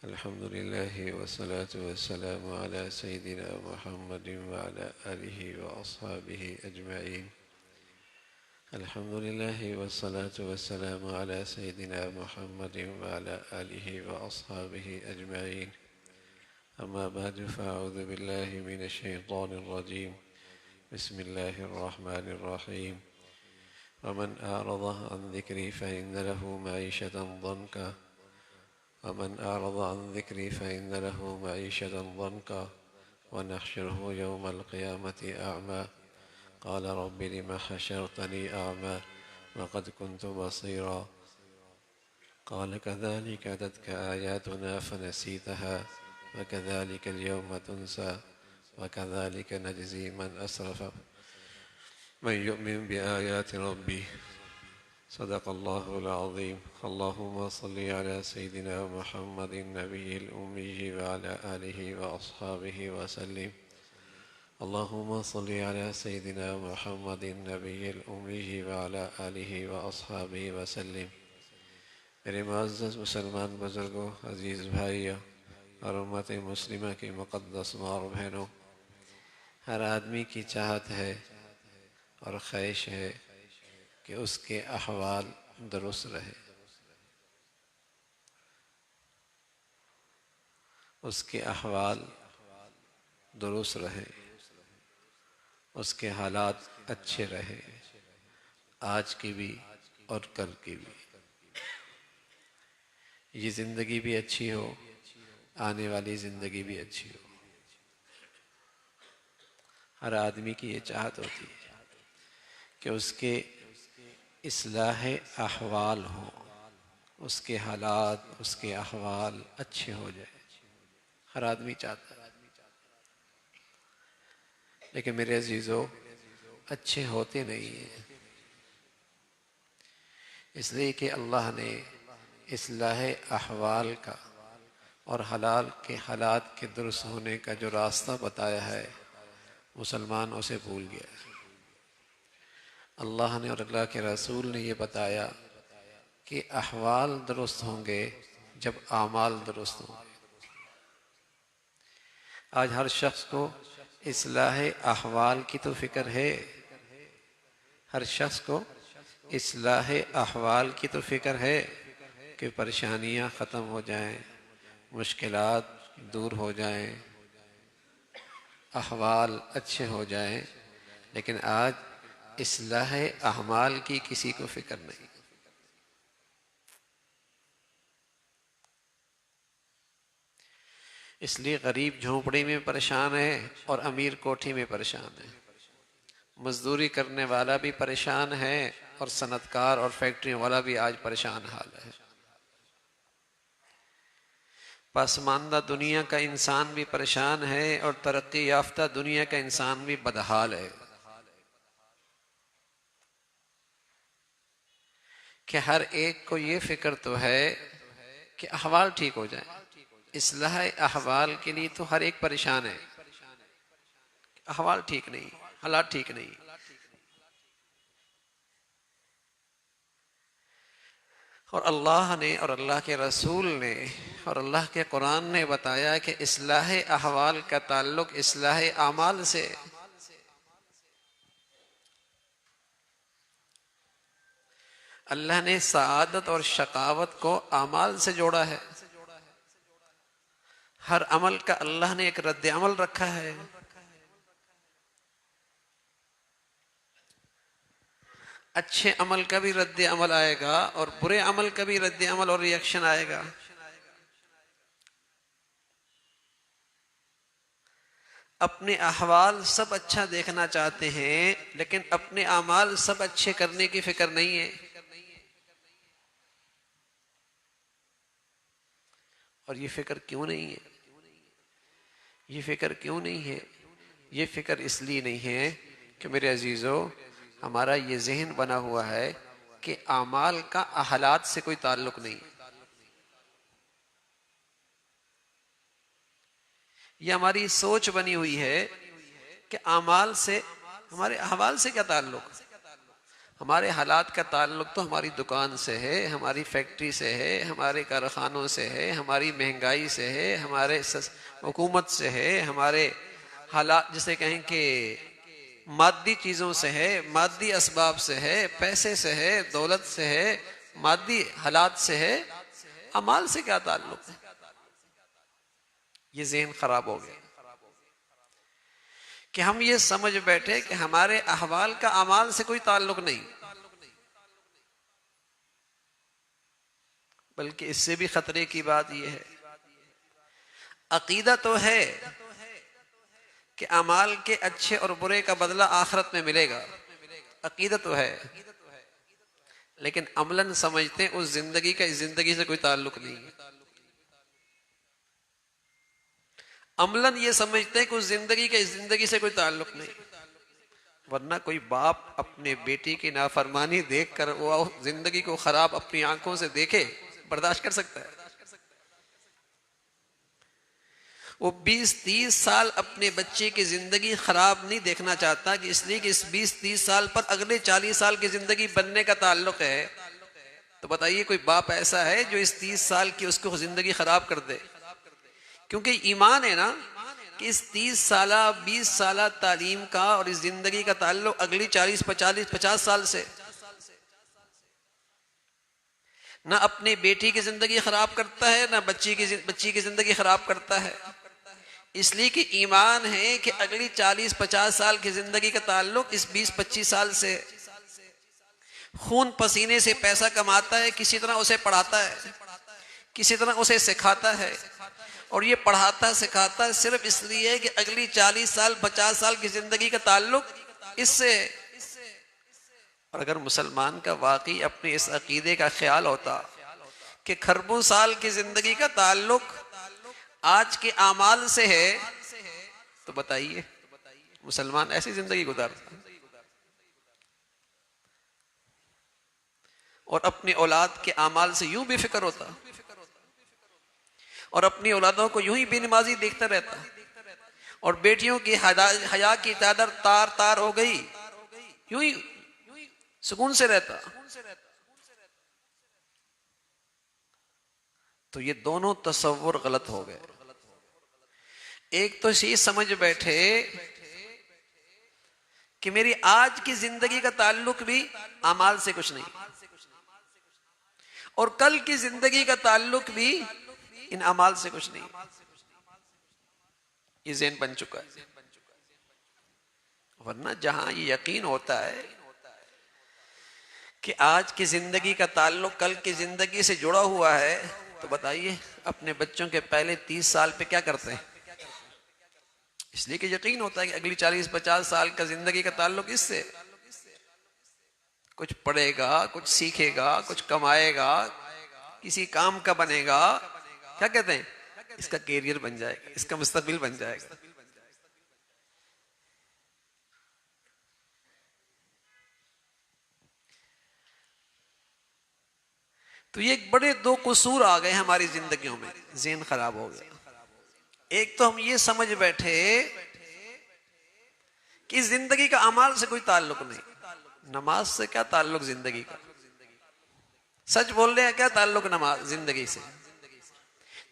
الحمد لله والصلاة والسلام على سيدنا محمد وعلى آله وأصحابه أجمعين. الحمد لله والصلاة والسلام على سيدنا محمد وعلى آله وأصحابه أجمعين. أما بعد، فأعوذ بالله من الشيطان الرجيم. بسم الله الرحمن الرحيم. ومن أعرض عن ذكري فإن له معيشة ضنكا ونحشره يوم القيامة أعمى قال رب لم حشرتني أعمى وقد كنت بصيرا قال كذلك أتتك آياتنا فنسيتها وكذلك اليوم تنسى وكذلك نجزي من أسرف من يؤمن بآيات ربه. صدق الله العظيم. اللهم صل على سيدنا محمد النبي الأمي وعلى آله وأصحابه وسلم. اللهم صل على سيدنا محمد النبي الأمي وعلى آله وأصحابه وسلم. میرے معزز مسلمان بزرگوں، عزیز بھائیوں اور امت مسلمہ کی مقدس ماں اور بہنوں، ہر آدمی کی چاہت ہے اور خواہش ہے کہ اس کے احوال درست رہے، اس کے احوال درست رہے، اس کے حالات اچھے رہے، آج کی بھی اور کل کی بھی، یہ زندگی بھی اچھی ہو، آنے والی زندگی بھی اچھی ہو۔ ہر آدمی کی یہ چاہت ہوتی ہے کہ اس کے اصلاح احوال ہوں، اس کے حالات، اس کے احوال اچھے ہو جائے، ہر آدمی چاہتا ہے۔ لیکن میرے عزیزو، اچھے ہوتے نہیں ہیں، اس لیے کہ اللہ نے اصلاح احوال کا اور حالات کے درست ہونے کا جو راستہ بتایا ہے، مسلمان اسے بھول گیا ہے۔ اللہ نے اور اللہ کے رسول نے یہ بتایا کہ احوال درست ہوں گے جب اعمال درست ہوں گے۔ آج ہر شخص کو اصلاح احوال کی تو فکر ہے، ہر شخص کو اصلاح احوال کی تو فکر ہے کہ پریشانیاں ختم ہو جائیں، مشکلات دور ہو جائیں، احوال اچھے ہو جائیں، لیکن آج اصلاح اعمال کی کسی کو فکر نہیں۔ اس لیے غریب جھونپڑی میں پریشان ہے اور امیر کوٹھی میں پریشان ہے، مزدوری کرنے والا بھی پریشان ہے اور صنعتکار اور فیکٹری والا بھی آج پریشان حال ہے۔ پسماندہ دنیا کا انسان بھی پریشان ہے اور ترقی یافتہ دنیا کا انسان بھی بدحال ہے کہ ہر ایک کو یہ فکر تو ہے کہ احوال ٹھیک ہو جائیں۔ اصلاح احوال کے لیے تو ہر ایک پریشان ہے، احوال ٹھیک نہیں، حالات ٹھیک نہیں۔ اور اللہ نے اور اللہ کے رسول نے اور اللہ کے قرآن نے بتایا کہ اصلاح احوال کا تعلق اصلاح اعمال سے۔ اللہ نے سعادت اور شقاوت کو اعمال سے جوڑا ہے۔ ہر عمل کا اللہ نے ایک رد عمل رکھا ہے۔ اچھے عمل کا بھی رد عمل آئے گا اور برے عمل کا بھی رد عمل اور ریئیکشن آئے گا۔ اپنے احوال سب اچھا دیکھنا چاہتے ہیں لیکن اپنے اعمال سب اچھے کرنے کی فکر نہیں ہے، اور یہ فکر کیوں نہیں ہے؟ یہ فکر کیوں نہیں ہے؟ یہ فکر اس لیے نہیں ہے کہ میرے عزیزو، ہمارا یہ ذہن بنا ہوا ہے کہ اعمال کا حالات سے کوئی تعلق نہیں۔ یہ ہماری سوچ بنی ہوئی ہے کہ اعمال سے، ہمارے احوال سے کیا تعلق؟ ہمارے حالات کا تعلق تو ہماری دکان سے ہے، ہماری فیکٹری سے ہے، ہمارے کارخانوں سے ہے، ہماری مہنگائی سے ہے، ہمارے حکومت سے ہے، ہمارے حالات جسے کہیں کہ مادی چیزوں سے ہے، مادی اسباب سے ہے، پیسے سے ہے، دولت سے ہے، مادی حالات سے ہے۔ اعمال سے کیا تعلق ہے؟ یہ ذہن خراب ہو گیا کہ ہم یہ سمجھ بیٹھے کہ ہمارے احوال کا اعمال سے کوئی تعلق نہیں، بلکہ اس سے بھی خطرے کی بات یہ ہے، عقیدہ تو ہے کہ اعمال کے اچھے اور برے کا بدلہ آخرت میں ملے گا، عقیدہ تو ہے، لیکن عملاً سمجھتے ہیں اس زندگی کا اس زندگی سے کوئی تعلق نہیں ہے۔ عملاً یہ سمجھتے ہیں کہ اس زندگی کا اس زندگی سے کوئی تعلق نہیں، ورنہ کوئی باپ اپنے بیٹی کی نافرمانی دیکھ کر وہ زندگی کو خراب اپنی آنکھوں سے دیکھے برداشت کر سکتا ہے؟ وہ 20-30 سال اپنے بچے کی زندگی خراب نہیں دیکھنا چاہتا کہ اس لیے کہ اس 20-30 سال پر اگلے 40 سال کی زندگی بننے کا تعلق ہے۔ تو بتائیے کوئی باپ ایسا ہے جو اس 30 سال کی اس کو زندگی خراب کر دے؟ کیونکہ ایمان ہے نا کہ اس 30 سالہ 20 سالہ تعلیم کا اور اس زندگی کا تعلق اگلی 40-50 سال سے، نہ اپنی بیٹی کی زندگی خراب کرتا ہے، نہ بچی کی زندگی خراب کرتا ہے، اس لیے کہ ایمان ہے کہ اگلی 40-50 سال کی زندگی کا تعلق اس 20-25 سال سے۔ خون پسینے سے پیسہ کماتا ہے، کسی طرح اسے پڑھاتا ہے، کسی طرح اسے سکھاتا ہے، اور یہ پڑھاتا سکھاتا ہے صرف اس لیے کہ اگلی 40-50 سال کی زندگی کا تعلق اس سے۔ اور اگر مسلمان کا واقعی اپنے اس عقیدے کا خیال ہوتا کہ کھربوں سال کی زندگی کا تعلق آج کے اعمال سے ہے، تو بتائیے مسلمان ایسی زندگی گزارتا اور اپنی اولاد کے اعمال سے یوں بے فکر ہوتا اور اپنی اولادوں کو یوں ہی بے نمازی دیکھتا رہتا، اور بیٹیوں کی حیا کی چادر تار تار ہو گئی یوں ہی سکون سے رہتا۔ تو یہ دونوں تصور غلط ہو گئے۔ ایک تو یہ سمجھ بیٹھے کہ میری آج کی زندگی کا تعلق بھی اعمال سے کچھ نہیں، اور کل کی زندگی کا تعلق بھی ان اعمال سے کچھ نہیں۔ یہ ذہن بن چکا ہے۔ ورنہ جہاں یہ یقین ہوتا ہے کہ آج کی زندگی کا تعلق کل کی زندگی سے جڑا ہوا ہے، تو بتائیے اپنے بچوں کے پہلے 30 سال پہ کیا کرتے ہیں؟ اس لیے کہ یقین ہوتا ہے کہ اگلی 40-50 سال کا زندگی کا تعلق اس سے۔ کچھ پڑھے گا، کچھ سیکھے گا، کچھ کمائے گا، کسی کام کا بنے گا، کیا کہتے ہیں، اس کا کیریئر بن جائے گا، اس کا مستقبل بن جائے گا۔ تو یہ ایک بڑے دو قصور آ گئے ہماری زندگیوں میں، ذہن خراب ہو گیا۔ ایک تو ہم یہ سمجھ بیٹھے کہ زندگی کا اعمال سے کوئی تعلق نہیں، نماز سے کیا تعلق زندگی کا؟ سچ بول رہے ہیں، کیا تعلق نماز زندگی سے؟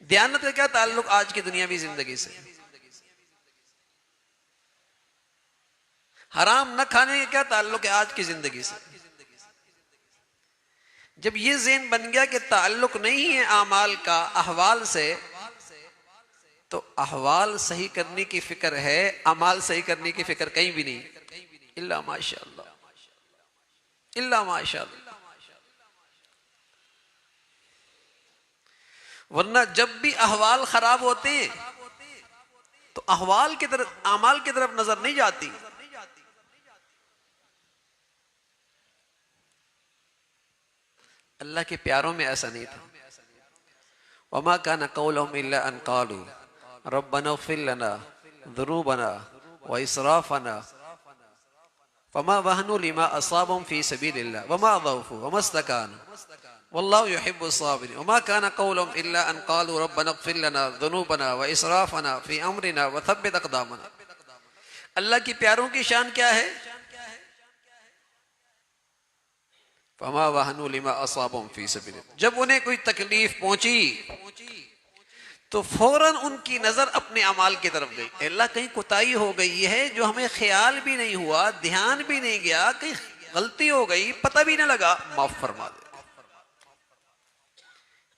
دیانت کا کیا تعلق آج کی دنیاوی زندگی سے؟ حرام نہ کھانے کا کیا تعلق ہے آج کی زندگی سے؟ جب یہ ذہن بن گیا کہ تعلق نہیں ہے اعمال کا احوال سے، تو احوال صحیح کرنے کی فکر ہے، اعمال صحیح کرنے کی فکر کہیں بھی نہیں، الا ماشاء اللہ، الا ماشاء اللہ۔ ورنہ جب بھی احوال خراب ہوتے ہیں تو احوال کی طرف، اعمال کی طرف نظر نہیں جاتی۔ اللہ کے پیاروں میں ایسا نہیں تھا۔ وما كان قولهم الا ان قالوا ربنا اغفر لنا ذنوبنا واسرافنا فما وهنوا لما اصابهم في سبيل الله وما ضعفوا وما استكانوا والله يحب الصابرين وما كان قولهم الا ان قالوا ربنا اغفر لنا ذنوبنا واسرافنا في امرنا وثبت اقدامنا۔ اللہ کی پیاروں کی شان کیا ہے؟ فما وهنوا لما اصابهم في سبيل اللہ، جب انہیں کوئی تکلیف پہنچی تو فوراً ان کی نظر اپنے اعمال کی طرف گئی، اللہ کہیں کوتاہی ہو گئی ہے جو ہمیں خیال بھی نہیں ہوا، دھیان بھی نہیں گیا، کہیں غلطی ہو گئی پتہ بھی نہ لگا، معاف فرما دے۔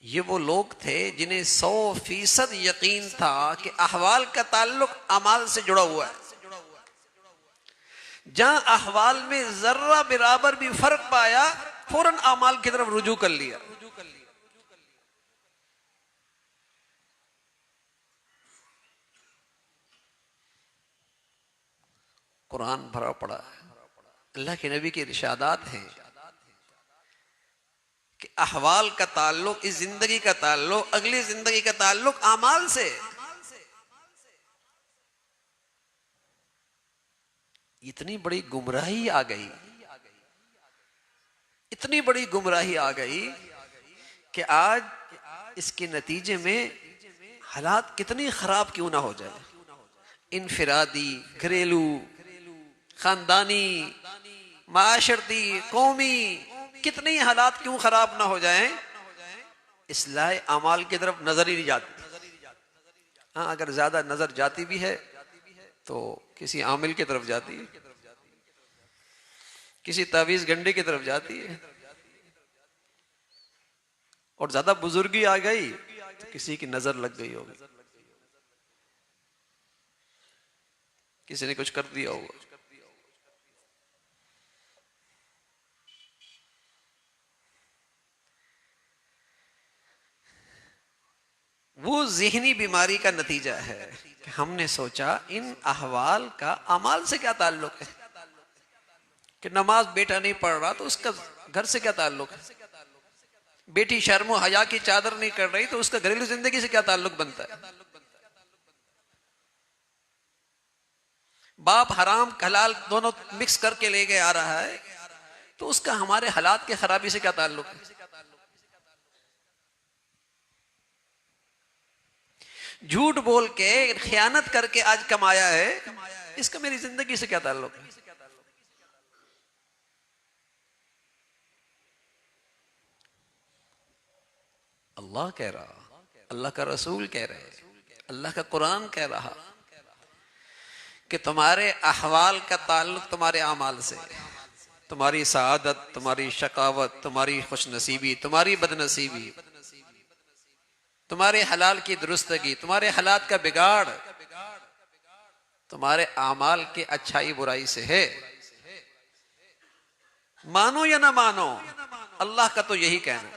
یہ وہ لوگ تھے جنہیں 100% یقین تھا کہ احوال کا تعلق اعمال سے جڑا ہوا ہے۔ جہاں احوال میں ذرہ برابر بھی فرق پایا فوراً اعمال کی طرف رجوع کر لیا۔ قرآن بھرا پڑا ہے، اللہ کے نبی کے ارشادات ہیں کہ احوال کا تعلق، اس زندگی کا تعلق، اگلی زندگی کا تعلق اعمال سے۔ اتنی بڑی گمراہی آ گئی، اتنی بڑی گمراہی آ گئی کہ آج اس کے نتیجے میں حالات کتنی خراب کیوں نہ ہو جائے، انفرادی، گھریلو، خاندانی، معاشرتی، قومی، کتنی حالات کیوں خراب نہ ہو جائیں، اصلاح اعمال کی طرف نظر ہی نہیں جاتی۔ ہاں اگر زیادہ نظر جاتی بھی ہے تو کسی عامل کی طرف جاتی ہے، کسی تعویذ گنڈے کی طرف جاتی ہے، اور زیادہ بزرگی آ گئی تو کسی کی نظر لگ گئی ہوگی، کسی نے کچھ کر دیا ہوگا۔ وہ ذہنی بیماری کا نتیجہ ہے کہ ہم نے سوچا ان احوال کا اعمال سے کیا تعلق ہے، کہ نماز بیٹا نہیں پڑھ رہا تو اس کا گھر سے کیا تعلق ہے، بیٹی شرم و حیا کی چادر نہیں کر رہی تو اس کا گھریلو زندگی سے کیا تعلق بنتا ہے، باپ حرام حلال دونوں مکس کر کے لے کے آ رہا ہے تو اس کا ہمارے حالات کے خرابی سے کیا تعلق ہے، جھوٹ بول کے خیانت کر کے آج کمایا ہے، اس کا میری زندگی سے کیا تعلق ہے۔ اللہ کہہ رہا، اللہ کا رسول کہہ رہے، اللہ کا قرآن کہہ رہا کہ تمہارے احوال کا تعلق تمہارے اعمال سے، تمہاری سعادت، تمہاری شقاوت، تمہاری خوش نصیبی، تمہاری بد نصیبی، تمہارے حلال کی درستگی، تمہارے حالات کا بگاڑ تمہارے اعمال کے اچھائی برائی سے ہے۔ مانو یا نہ مانو، اللہ کا تو یہی کہنا،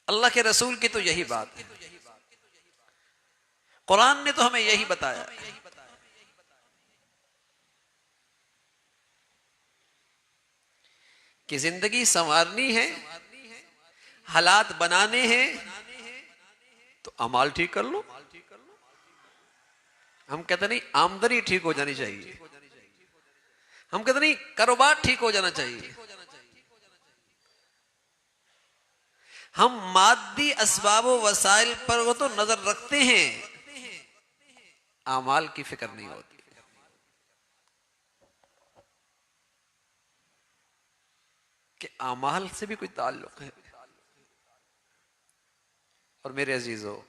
اللہ کے رسول کی تو یہی بات ہے، قرآن نے تو ہمیں یہی بتایا کہ زندگی سنوارنی ہے، حالات بنانے ہیں تو اعمال ٹھیک کر لو۔ ہم کہتے نہیں آمدنی ٹھیک ہو جانی چاہیے، ہم کہتے نہیں کاروبار ٹھیک ہو جانا چاہیے، ہم مادی اسباب و وسائل پر وہ تو نظر رکھتے ہیں، اعمال کی فکر نہیں ہوتی۔ کہ اعمال سے بھی کوئی تعلق ہے۔ اور میرے عزیزو،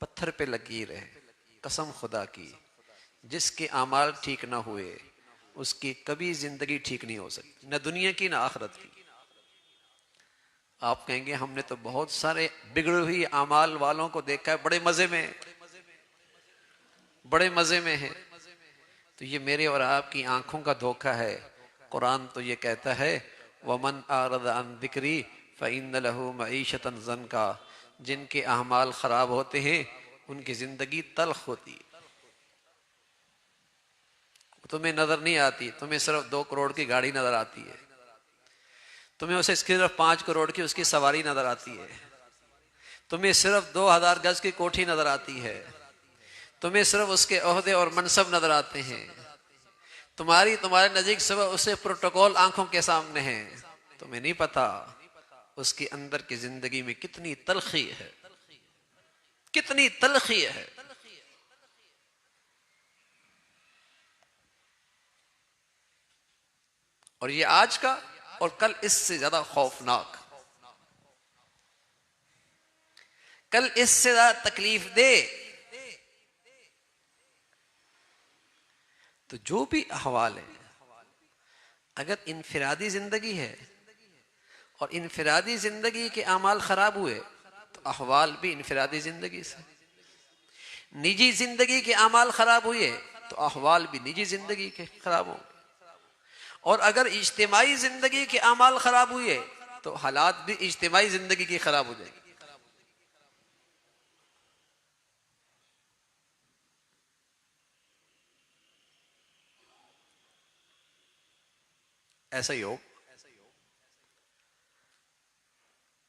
پتھر پہ لکیر ہے، قسم خدا کی، جس کے اعمال ٹھیک نہ ہوئے اس کی کبھی زندگی ٹھیک نہیں ہو سکتی، نہ دنیا کی نہ آخرت کی۔ آپ کہیں گے ہم نے تو بہت سارے بگڑے ہوئی اعمال والوں کو دیکھا ہے، بڑے مزے میں ہے، تو یہ میرے اور آپ کی آنکھوں کا دھوکہ ہے۔ قرآن تو یہ کہتا ہے وَمَنْ أَعْرَضَ عَنْ ذِكْرِي فَإِنَّ لَهُ مَعِيشَةً ضَنْكًا، جن کے اعمال خراب ہوتے ہیں ان کی زندگی تلخ ہوتی ہے۔ تمہیں نظر نہیں آتی، تمہیں صرف 2 کروڑ کی گاڑی نظر آتی ہے، تمہیں اسے صرف 5 کروڑ کی اس کی سواری نظر آتی ہے، تمہیں صرف 2000 گز کی کوٹھی نظر آتی ہے، تمہیں صرف اس کے عہدے اور منصب نظر آتے ہیں، تمہارے نزدیک صرف اسے پروٹوکول آنکھوں کے سامنے ہے، تمہیں نہیں پتا اس کے اندر کی زندگی میں کتنی تلخی ہے، کتنی تلخی ہے۔ اور یہ آج کا اور کل اس سے زیادہ خوفناک، کل اس سے زیادہ تکلیف دے۔ تو جو بھی احوال ہے، اگر انفرادی زندگی ہے اور انفرادی زندگی کے اعمال خراب ہوئے تو احوال بھی انفرادی زندگی سے، نجی زندگی کے اعمال خراب ہوئے تو احوال بھی نجی زندگی کے خراب ہوں گے، اور اگر اجتماعی زندگی کے اعمال خراب ہوئے تو حالات بھی اجتماعی زندگی کی خراب ہو جائیں گے۔ ایسا ہی ہو،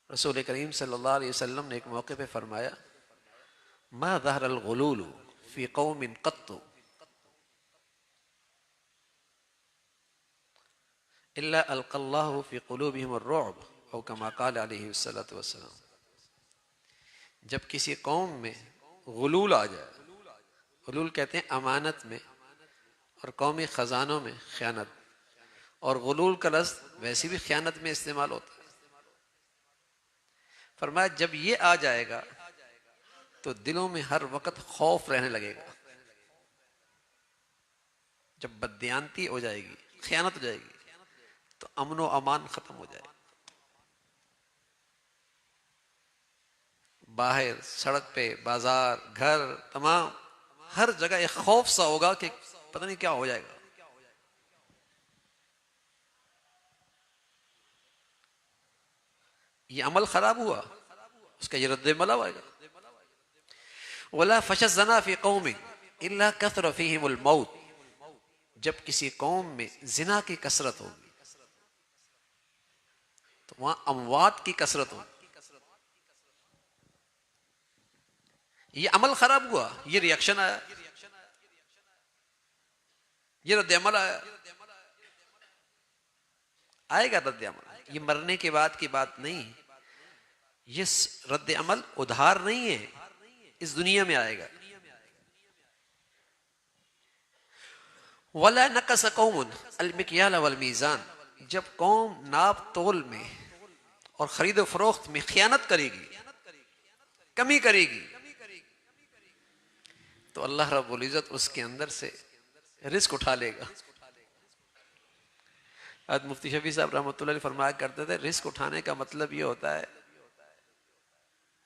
رسول کریم صلی اللہ علیہ وسلم نے ایک موقع پہ فرمایا ما ظہر الغلول فی قوم قط الا القى اللہ فی قلوبہم الرعب او کما قال علیہ الصلوۃ والسلام۔ جب کسی قوم میں غلول آ جائے، غلول کہتے ہیں امانت میں اور قومی خزانوں میں خیانت، اور غلول کا لفظ ویسے بھی خیانت میں استعمال ہوتا ہے۔ فرمایا جب یہ آ جائے گا تو دلوں میں ہر وقت خوف رہنے لگے گا۔ جب بددیانتی ہو جائے گی، خیانت ہو جائے گی، تو امن و امان ختم ہو جائے گا۔ باہر سڑک پہ، بازار، گھر، تمام ہر جگہ ایک خوف سا ہوگا کہ پتہ نہیں کیا ہو جائے گا۔ یہ عمل خراب ہوا، اس کا یہ رد عمل آئے گا۔ وَلَا فَشَ الزَّنَا فِي قَوْمٍ إِلَّا كَثُرَ فِيهِمُ الْمَوْتِ۔ جب کسی قوم میں زنا کی کثرت ہوگی تو وہاں اموات کی کثرت ہوگی۔ یہ عمل خراب ہوا، یہ ریاکشن آیا، یہ رد عمل آیا، آئے گا رد عمل۔ یہ مرنے کے بعد کی بات نہیں، یہ رد عمل ادھار نہیں ہے، اس دنیا میں آئے گا۔ وَلَا نَقَصَ قَوْمٌ الْمِكْيَالَ وَالْمِيزَانَ۔ جب قوم ناپ تول میں اور خرید و فروخت میں خیانت کرے گی، کمی کرے گی، تو اللہ رب العزت اس کے اندر سے رزق اٹھا لے گا۔ حضرت مفتی شفیع صاحب رحمۃ اللہ علیہ فرمایا کرتے تھے رزق اٹھانے کا مطلب یہ ہوتا ہے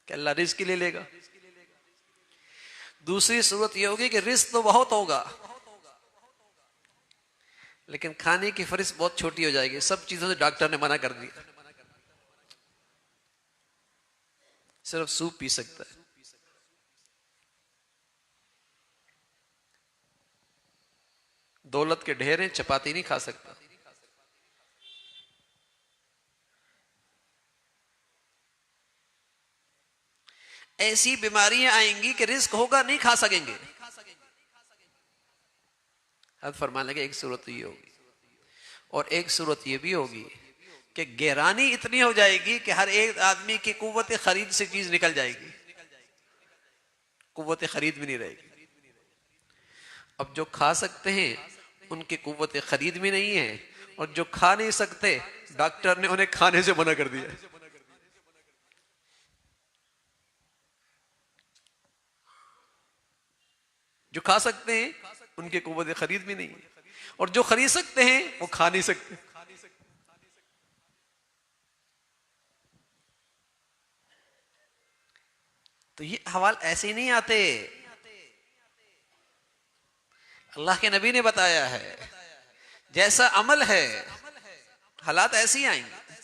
کہ اللہ رزق لے لے گا۔ دوسری صورت یہ ہوگی کہ رزق تو بہت ہوگا لیکن کھانے کی فہرست بہت چھوٹی ہو جائے گی، سب چیزوں سے ڈاکٹر نے منع کر دیا، صرف سوپ پی سکتا ہے۔ دولت کے ڈھیر ہیں، چپاتی نہیں کھا سکتا۔ ایسی بیماریاں آئیں گی کہ رزق ہوگا نہیں کھا سکیں گے۔ حضرت فرمانے لگے ایک صورت یہ ہوگی، اور ایک صورت یہ بھی ہوگی کہ گہرانی اتنی ہو جائے گی کہ ہر ایک آدمی کی قوت خرید سے چیز نکل جائے گی، قوت خرید بھی نہیں رہے گی۔ اب جو کھا سکتے ہیں ان کی قوت خرید بھی نہیں ہے، اور جو کھا نہیں سکتے ڈاکٹر نے انہیں کھانے سے منع کر دیا۔ جو کھا سکتے ہیں ان کی قوت خرید بھی نہیں ہے، اور جو خرید سکتے ہیں وہ کھا نہیں سکتے۔ تو یہ احوال ایسے ہی نہیں آتے، اللہ کے نبی نے بتایا ہے جیسا عمل ہے حالات ایسے ہی آئیں گے۔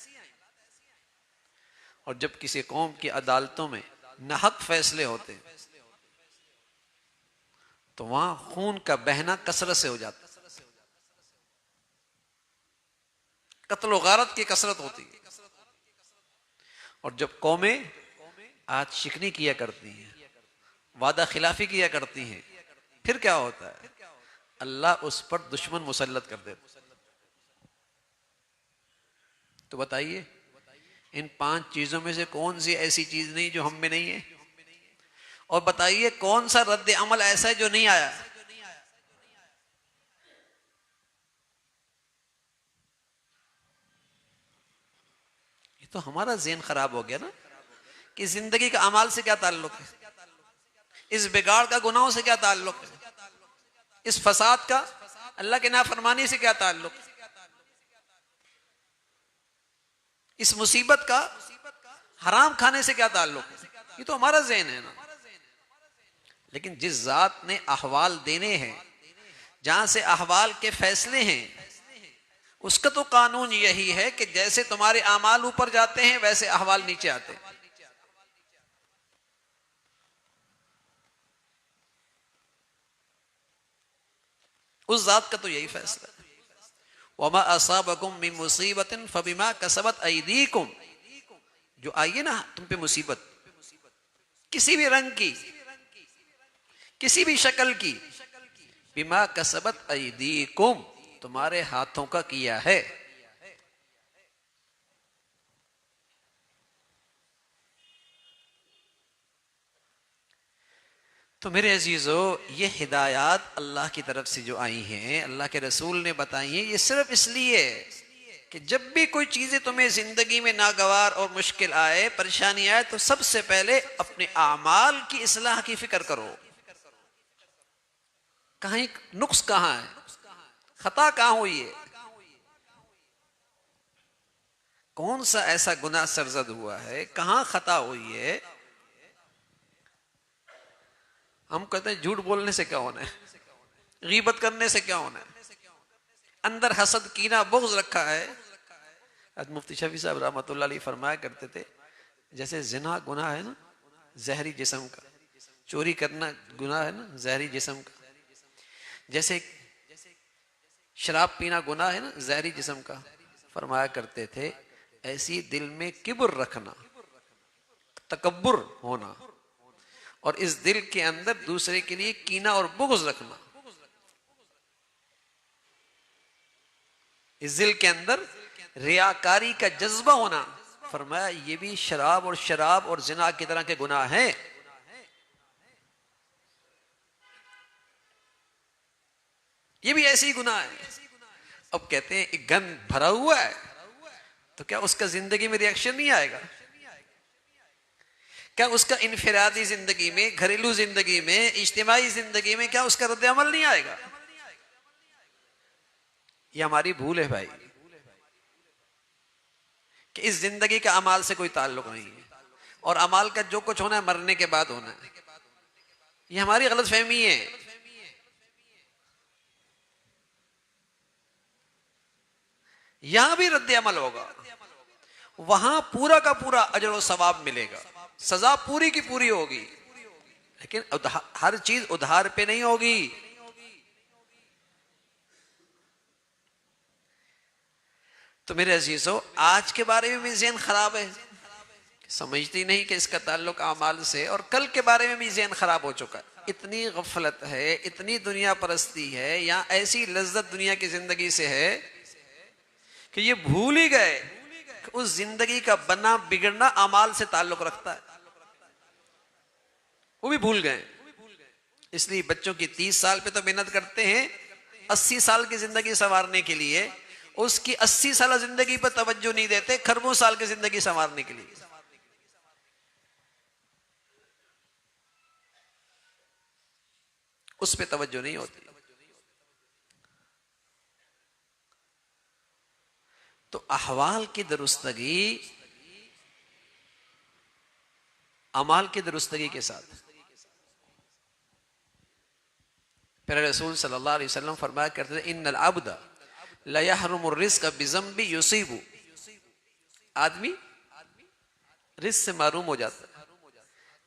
اور جب کسی قوم کی عدالتوں میں ناحق فیصلے ہوتے ہیں تو وہاں خون کا بہنا کثرت سے ہو جاتا ہے، قتل و غارت کی کثرت ہوتی ہے۔ اور جب قومیں آج شکنی کیا کرتی ہیں، وعدہ خلافی کیا کرتی ہیں، پھر کیا ہوتا ہے؟ اللہ اس پر دشمن مسلط کر دیتا۔ تو بتائیے ان 5 چیزوں میں سے کون سی ایسی چیز نہیں جو ہم میں نہیں ہے؟ اور بتائیے کون سا رد عمل ایسا ہے جو نہیں آیا؟ تو ہمارا ذہن خراب ہو گیا نا کہ زندگی کا اعمال سے کیا تعلق ہے، اس بگاڑ کا گناہوں سے کیا تعلق ہے، اس فساد کا اللہ کے نافرمانی سے کیا تعلق ہے، اس مصیبت کا حرام کھانے سے کیا تعلق ہے. یہ تو ہمارا ذہن ہے نا. لیکن جس ذات نے احوال دینے ہیں، جہاں سے احوال کے فیصلے ہیں، اس کا تو قانون یہی ہے کہ جیسے تمہارے اعمال اوپر جاتے ہیں ویسے احوال نیچے آتے ہیں. اس ذات کا تو یہی فیصلہ ہے. وَمَا أَصَابَكُم مِّن مُّصِيبَةٍ فَبِمَا كَسَبَتْ أَيْدِيكُمْ، جو آئیے نا تم پہ مصیبت، کسی بھی رنگ کی، کسی بھی شکل کی، بِمَا كَسَبَتْ أَيْدِيكُمْ، تمہارے ہاتھوں کا کیا ہے. تو میرے عزیزو، یہ ہدایات اللہ کی طرف سے جو آئی ہیں، اللہ کے رسول نے بتائی ہیں، یہ صرف اس لیے کہ جب بھی کوئی چیزیں تمہیں زندگی میں ناگوار اور مشکل آئے، پریشانی آئے، تو سب سے پہلے اپنے اعمال کی اصلاح کی فکر کرو. کہیں نقص کہاں ہے، خطا کہاں ہوئی ہے، کون سا ایسا گناہ سرزد ہوا ہے، کہاں خطا ہوئی ہے. ہم کہتے ہیں جھوٹ بولنے سے کیا ہونا ہے، غیبت کرنے سے کیا ہونا ہے، اندر حسد کینہ بغض رکھا ہے. مفتی شفیع صاحب رحمۃ اللہ علیہ فرمایا کرتے تھے، جیسے زنا گناہ ہے نا زہری جسم کا، چوری کرنا گناہ ہے نا زہری جسم کا، جیسے شراب پینا گناہ ہے نا زہری جسم کا، فرمایا کرتے تھے ایسی دل میں کبر رکھنا، تکبر ہونا، اور اس دل کے اندر دوسرے کے لیے کینہ اور بغض رکھنا، اس دل کے اندر ریاکاری کا جذبہ ہونا، فرمایا یہ بھی شراب اور زنا کی طرح کے گناہ ہیں. یہ بھی ایسے ہی گناہ ہے. اب کہتے ہیں ایک گن بھرا ہوا ہے تو کیا اس کا زندگی میں ریئیکشن نہیں آئے گا؟ کیا اس کا انفرادی زندگی میں، گھریلو زندگی میں، اجتماعی زندگی میں کیا اس کا رد عمل نہیں آئے گا؟ یہ ہماری بھول ہے بھائی، کہ اس زندگی کا اعمال سے کوئی تعلق نہیں ہے، اور اعمال کا جو کچھ ہونا ہے مرنے کے بعد ہونا ہے. یہ ہماری غلط فہمی ہے. یہاں بھی رد عمل ہوگا، وہاں پورا کا پورا اجر و ثواب ملے گا، سزا پوری کی پوری ہوگی، لیکن ہر چیز ادھار پہ نہیں ہوگی. تو میرے عزیزو، آج کے بارے میں بھی ذہن خراب ہے، سمجھتی نہیں کہ اس کا تعلق اعمال سے، اور کل کے بارے میں بھی ذہن خراب ہو چکا ہے. اتنی غفلت ہے، اتنی دنیا پرستی ہے، یا ایسی لذت دنیا کی زندگی سے ہے کہ یہ بھول ہی گئے کہ اس زندگی کا بننا بگڑنا اعمال سے تعلق رکھتا ہے. وہ بھی بھول گئے. اس لیے بچوں کی 30 سال پہ تو محنت کرتے ہیں 80 سال کی زندگی سنوارنے کے لیے، اس کی 80 سالہ زندگی پر توجہ نہیں دیتے کھربوں سال کی زندگی سنوارنے کے لیے. اس پہ توجہ نہیں ہوتی. تو احوال کی درستگی اعمال کی درستگی کے ساتھ. پھر رسول صلی اللہ علیہ وسلم فرمایا کرتے تھے ان العبد لیحرم الرزق بذنب یصیب، آدمی رزق سے محروم ہو جاتا ہے.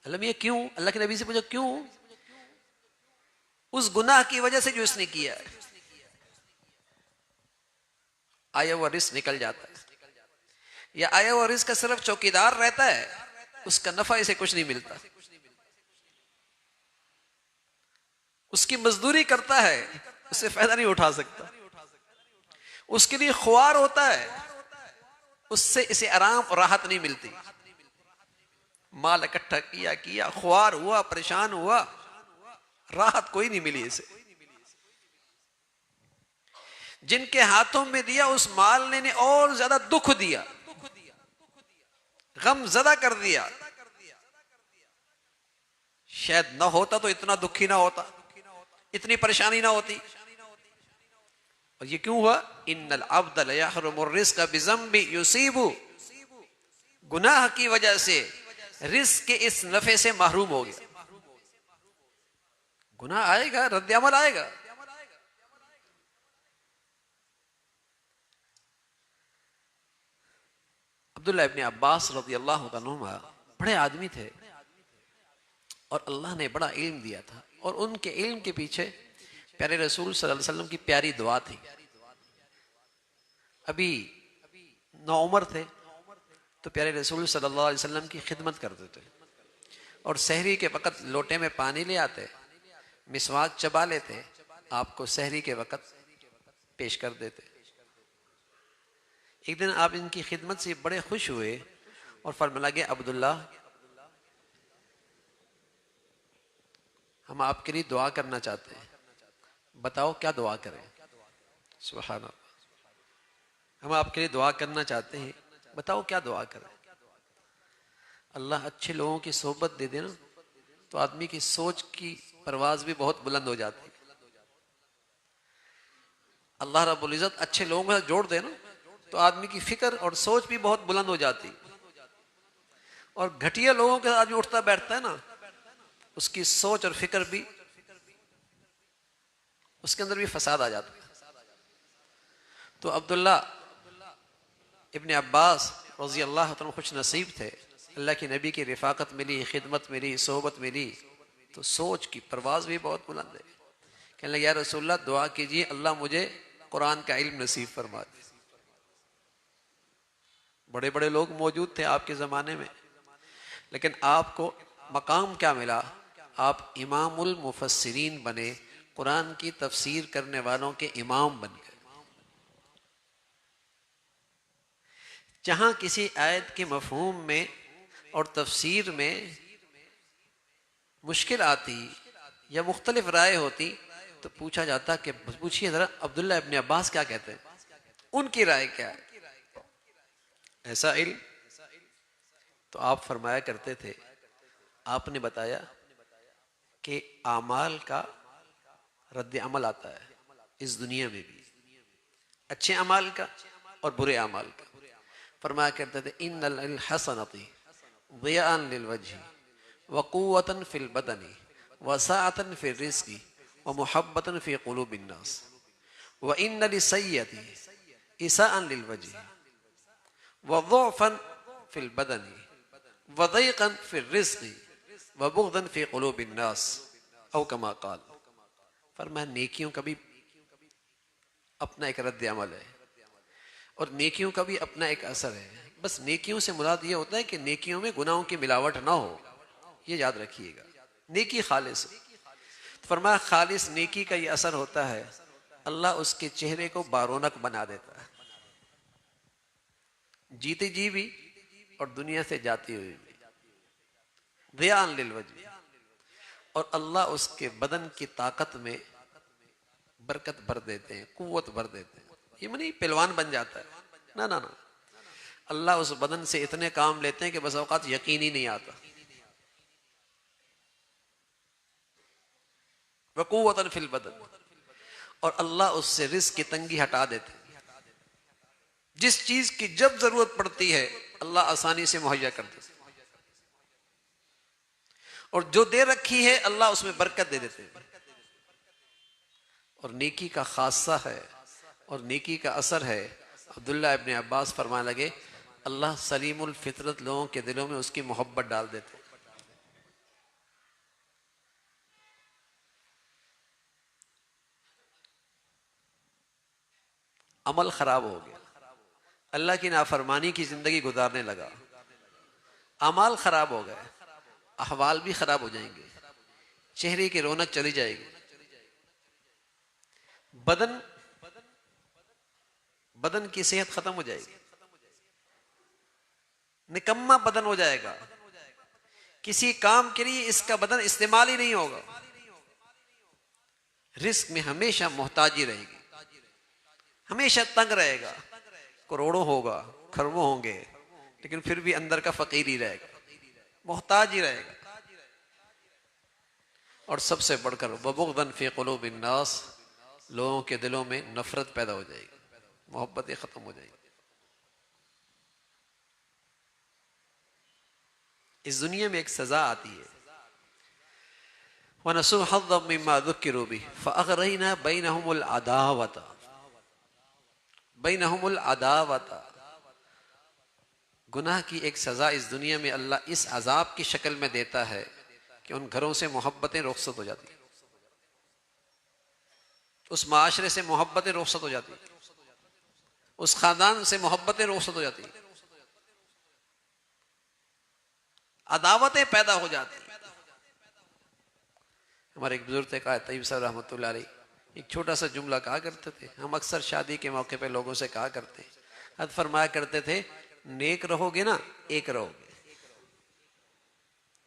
اللہ یہ کیوں؟ اللہ کے نبی سے پوچھا کیوں؟ اس گناہ کی وجہ سے جو اس نے کیا ہے. آیا ہوا رزق نکل جاتا ہے، یا آیا ہوا رزق کا صرف چوکیدار رہتا ہے، اس کا نفع اسے کچھ نہیں ملتا. اس کی مزدوری کرتا ہے، اس سے فائدہ نہیں اٹھا سکتا. اس کے لیے خوار ہوتا ہے، اس سے اسے آرام اور راحت نہیں ملتی. مال اکٹھا کیا خوار ہوا، پریشان ہوا، راحت کوئی نہیں ملی اسے. جن کے ہاتھوں میں دیا اس مال نے اور زیادہ دکھ دیا. غم زدہ کر دیا. شاید نہ ہوتا تو اتنا دکھی نہ ہوتا, اتنی پریشانی نہ ہوتی. اور یہ کیوں ہوا؟ ان العبد لیحرم الرزق بذنب یصیب, گناہ کی وجہ سے رزق کے اس نفع سے محروم ہو گیا. گناہ آئے گا, رد عمل آئے گا. عبداللہ ابن عباس رضی اللہ عنہما بڑے آدمی تھے اور اللہ نے بڑا علم دیا تھا, اور ان کے علم کے پیچھے پیارے رسول صلی اللہ علیہ وسلم کی پیاری دعا تھی. ابھی نوعمر تھے تو پیارے رسول صلی اللہ علیہ وسلم کی خدمت کرتے تھے, اور سحری کے وقت لوٹے میں پانی لے آتے, مسواک چبا لیتے, آپ کو سحری کے وقت پیش کر دیتے. ایک دن آپ ان کی خدمت سے بڑے خوش ہوئے اور فرمانے لگے, عبداللہ ہم آپ کے لیے دعا کرنا چاہتے ہیں, بتاؤ کیا دعا کریں. سبحان اللہ, ہم آپ کے لیے دعا کرنا چاہتے ہیں, بتاؤ کیا دعا کریں. اللہ اچھے لوگوں کی صحبت دے دے نا تو آدمی کی سوچ کی پرواز بھی بہت بلند ہو جاتی. اللہ رب العزت اچھے لوگوں کا جوڑ دے نا تو آدمی کی فکر اور سوچ بھی بہت بلند ہو جاتی. اور گھٹیا لوگوں کے آدمی اٹھتا بیٹھتا ہے نا, اس کی سوچ اور فکر بھی, اس کے اندر بھی فساد آ جاتا ہے. تو عبداللہ ابن عباس رضی اللہ عنہ خوش نصیب تھے, اللہ کے نبی کی رفاقت ملی, خدمت ملی, صحبت ملی, تو سوچ کی پرواز بھی بہت بلند ہے. کہنے لگے, یا رسول اللہ دعا کیجیے اللہ مجھے قرآن کا علم نصیب فرما دے. بڑے بڑے لوگ موجود تھے آپ کے زمانے میں, لیکن آپ کو مقام کیا ملا؟ آپ امام المفسرین بنے, قرآن کی تفسیر کرنے والوں کے امام بن گئے. جہاں کسی آیت کے مفہوم میں اور تفسیر میں مشکل آتی یا مختلف رائے ہوتی تو پوچھا جاتا کہ پوچھئے ذرا عبداللہ ابن عباس کیا کہتے ہیں, ان کی رائے کیا ہے. ایسا علم. تو آپ فرمایا کرتے تھے, آپ نے بتایا کہ اعمال کا رد عمل آتا ہے اس دنیا میں بھی, اچھے اعمال کا اور برے اعمال کا. فرمایا کرتے تھے, ان الحسنۃ ضیاء للوجہ وقوۃ فی البدن وسعۃ فی الرزق ومحبۃ فی قلوب الناس وان للسیئۃ اساء للوجہ وضعفا فی البدن وضیقا فی الرزق وبغضا فی قلوب الناس او کما قال. فرمایا نیکیوں کا بھی اپنا ایک رد عمل ہے اور نیکیوں کا بھی اپنا ایک اثر ہے. بس نیکیوں سے مراد یہ ہوتا ہے کہ نیکیوں میں گناہوں کی ملاوٹ نہ ہو, یہ یاد رکھیے گا. نیکی خالص. فرمایا خالص نیکی کا یہ اثر ہوتا ہے, اللہ اس کے چہرے کو بارونق بنا دیتا ہے, جیتے جی بھی اور دنیا سے جاتی ہوئی بھی. ضیاء للوجہ, اور اللہ اس کے بدن کی طاقت میں برکت بھر دیتے ہیں, قوت بھر دیتے ہیں. یہ منی پہلوان بن جاتا ہے, نہ نہ نہ, اللہ اس بدن سے اتنے کام لیتے ہیں کہ بس اوقات یقین ہی نہیں آتا. وقوۃ فی البدن, اور اللہ اس سے رزق کی تنگی ہٹا دیتے ہیں. جس چیز کی جب ضرورت پڑتی ہے اللہ آسانی سے مہیا کر دیتے, اور جو دے رکھی ہے اللہ اس میں برکت دے دیتے ہیں. اور نیکی کا خاصہ ہے اور نیکی کا اثر ہے. عبداللہ ابن عباس فرمانے لگے, اللہ سلیم الفطرت لوگوں کے دلوں میں اس کی محبت ڈال دیتے. عمل خراب ہو گیا, اللہ کی نافرمانی کی زندگی گزارنے لگا, اعمال خراب ہو گئے, احوال بھی خراب ہو جائیں گے, چہرے کی رونق چلی جائے گی, بدن کی صحت ختم ہو جائے گی, نکما بدن ہو جائے گا, کسی کام کے لیے اس کا بدن استعمال ہی نہیں ہوگا. رزق میں ہمیشہ محتاجی رہے گی, ہمیشہ تنگ رہے گا. کروڑوں ہوگا, کھربوں ہوں گے, لیکن پھر بھی اندر کا فقیر ہی رہے گا، محتاج ہی رہے گا۔ اور سب سے بڑھ کر وَبُغْضًا فِي قُلُوبِ النَّاسِ، لوگوں کے دلوں میں نفرت پیدا ہو جائے گی، محبتیں ختم ہو جائیں گی۔ اس دنیا میں ایک سزا آتی ہے، وَنَسُوا حَظًّا مِّمَّا ذُكِّرُوا بِهِ فَأَغْرَيْنَا بَيْنَهُمُ الْعَدَاوَةَ۔ گناہ کی ایک سزا اس دنیا میں اللہ اس عذاب کی شکل میں دیتا ہے کہ ان گھروں سے محبتیں رخصت ہو جاتی ہیں، اس معاشرے سے محبتیں رخصت ہو جاتی ہیں، اس خاندان سے محبتیں رخصت ہو جاتی ہیں، عداوتیں پیدا ہو جاتی ہیں۔ ہمارے ایک بزرگ تھے قائد طیب صاحب رحمۃ اللہ علیہ، ایک چھوٹا سا جملہ کہا کرتے تھے، ہم اکثر شادی کے موقع پہ لوگوں سے کہا کرتے ہیں، حد فرمایا کرتے تھے، نیک رہو گے نا ایک رہو گے،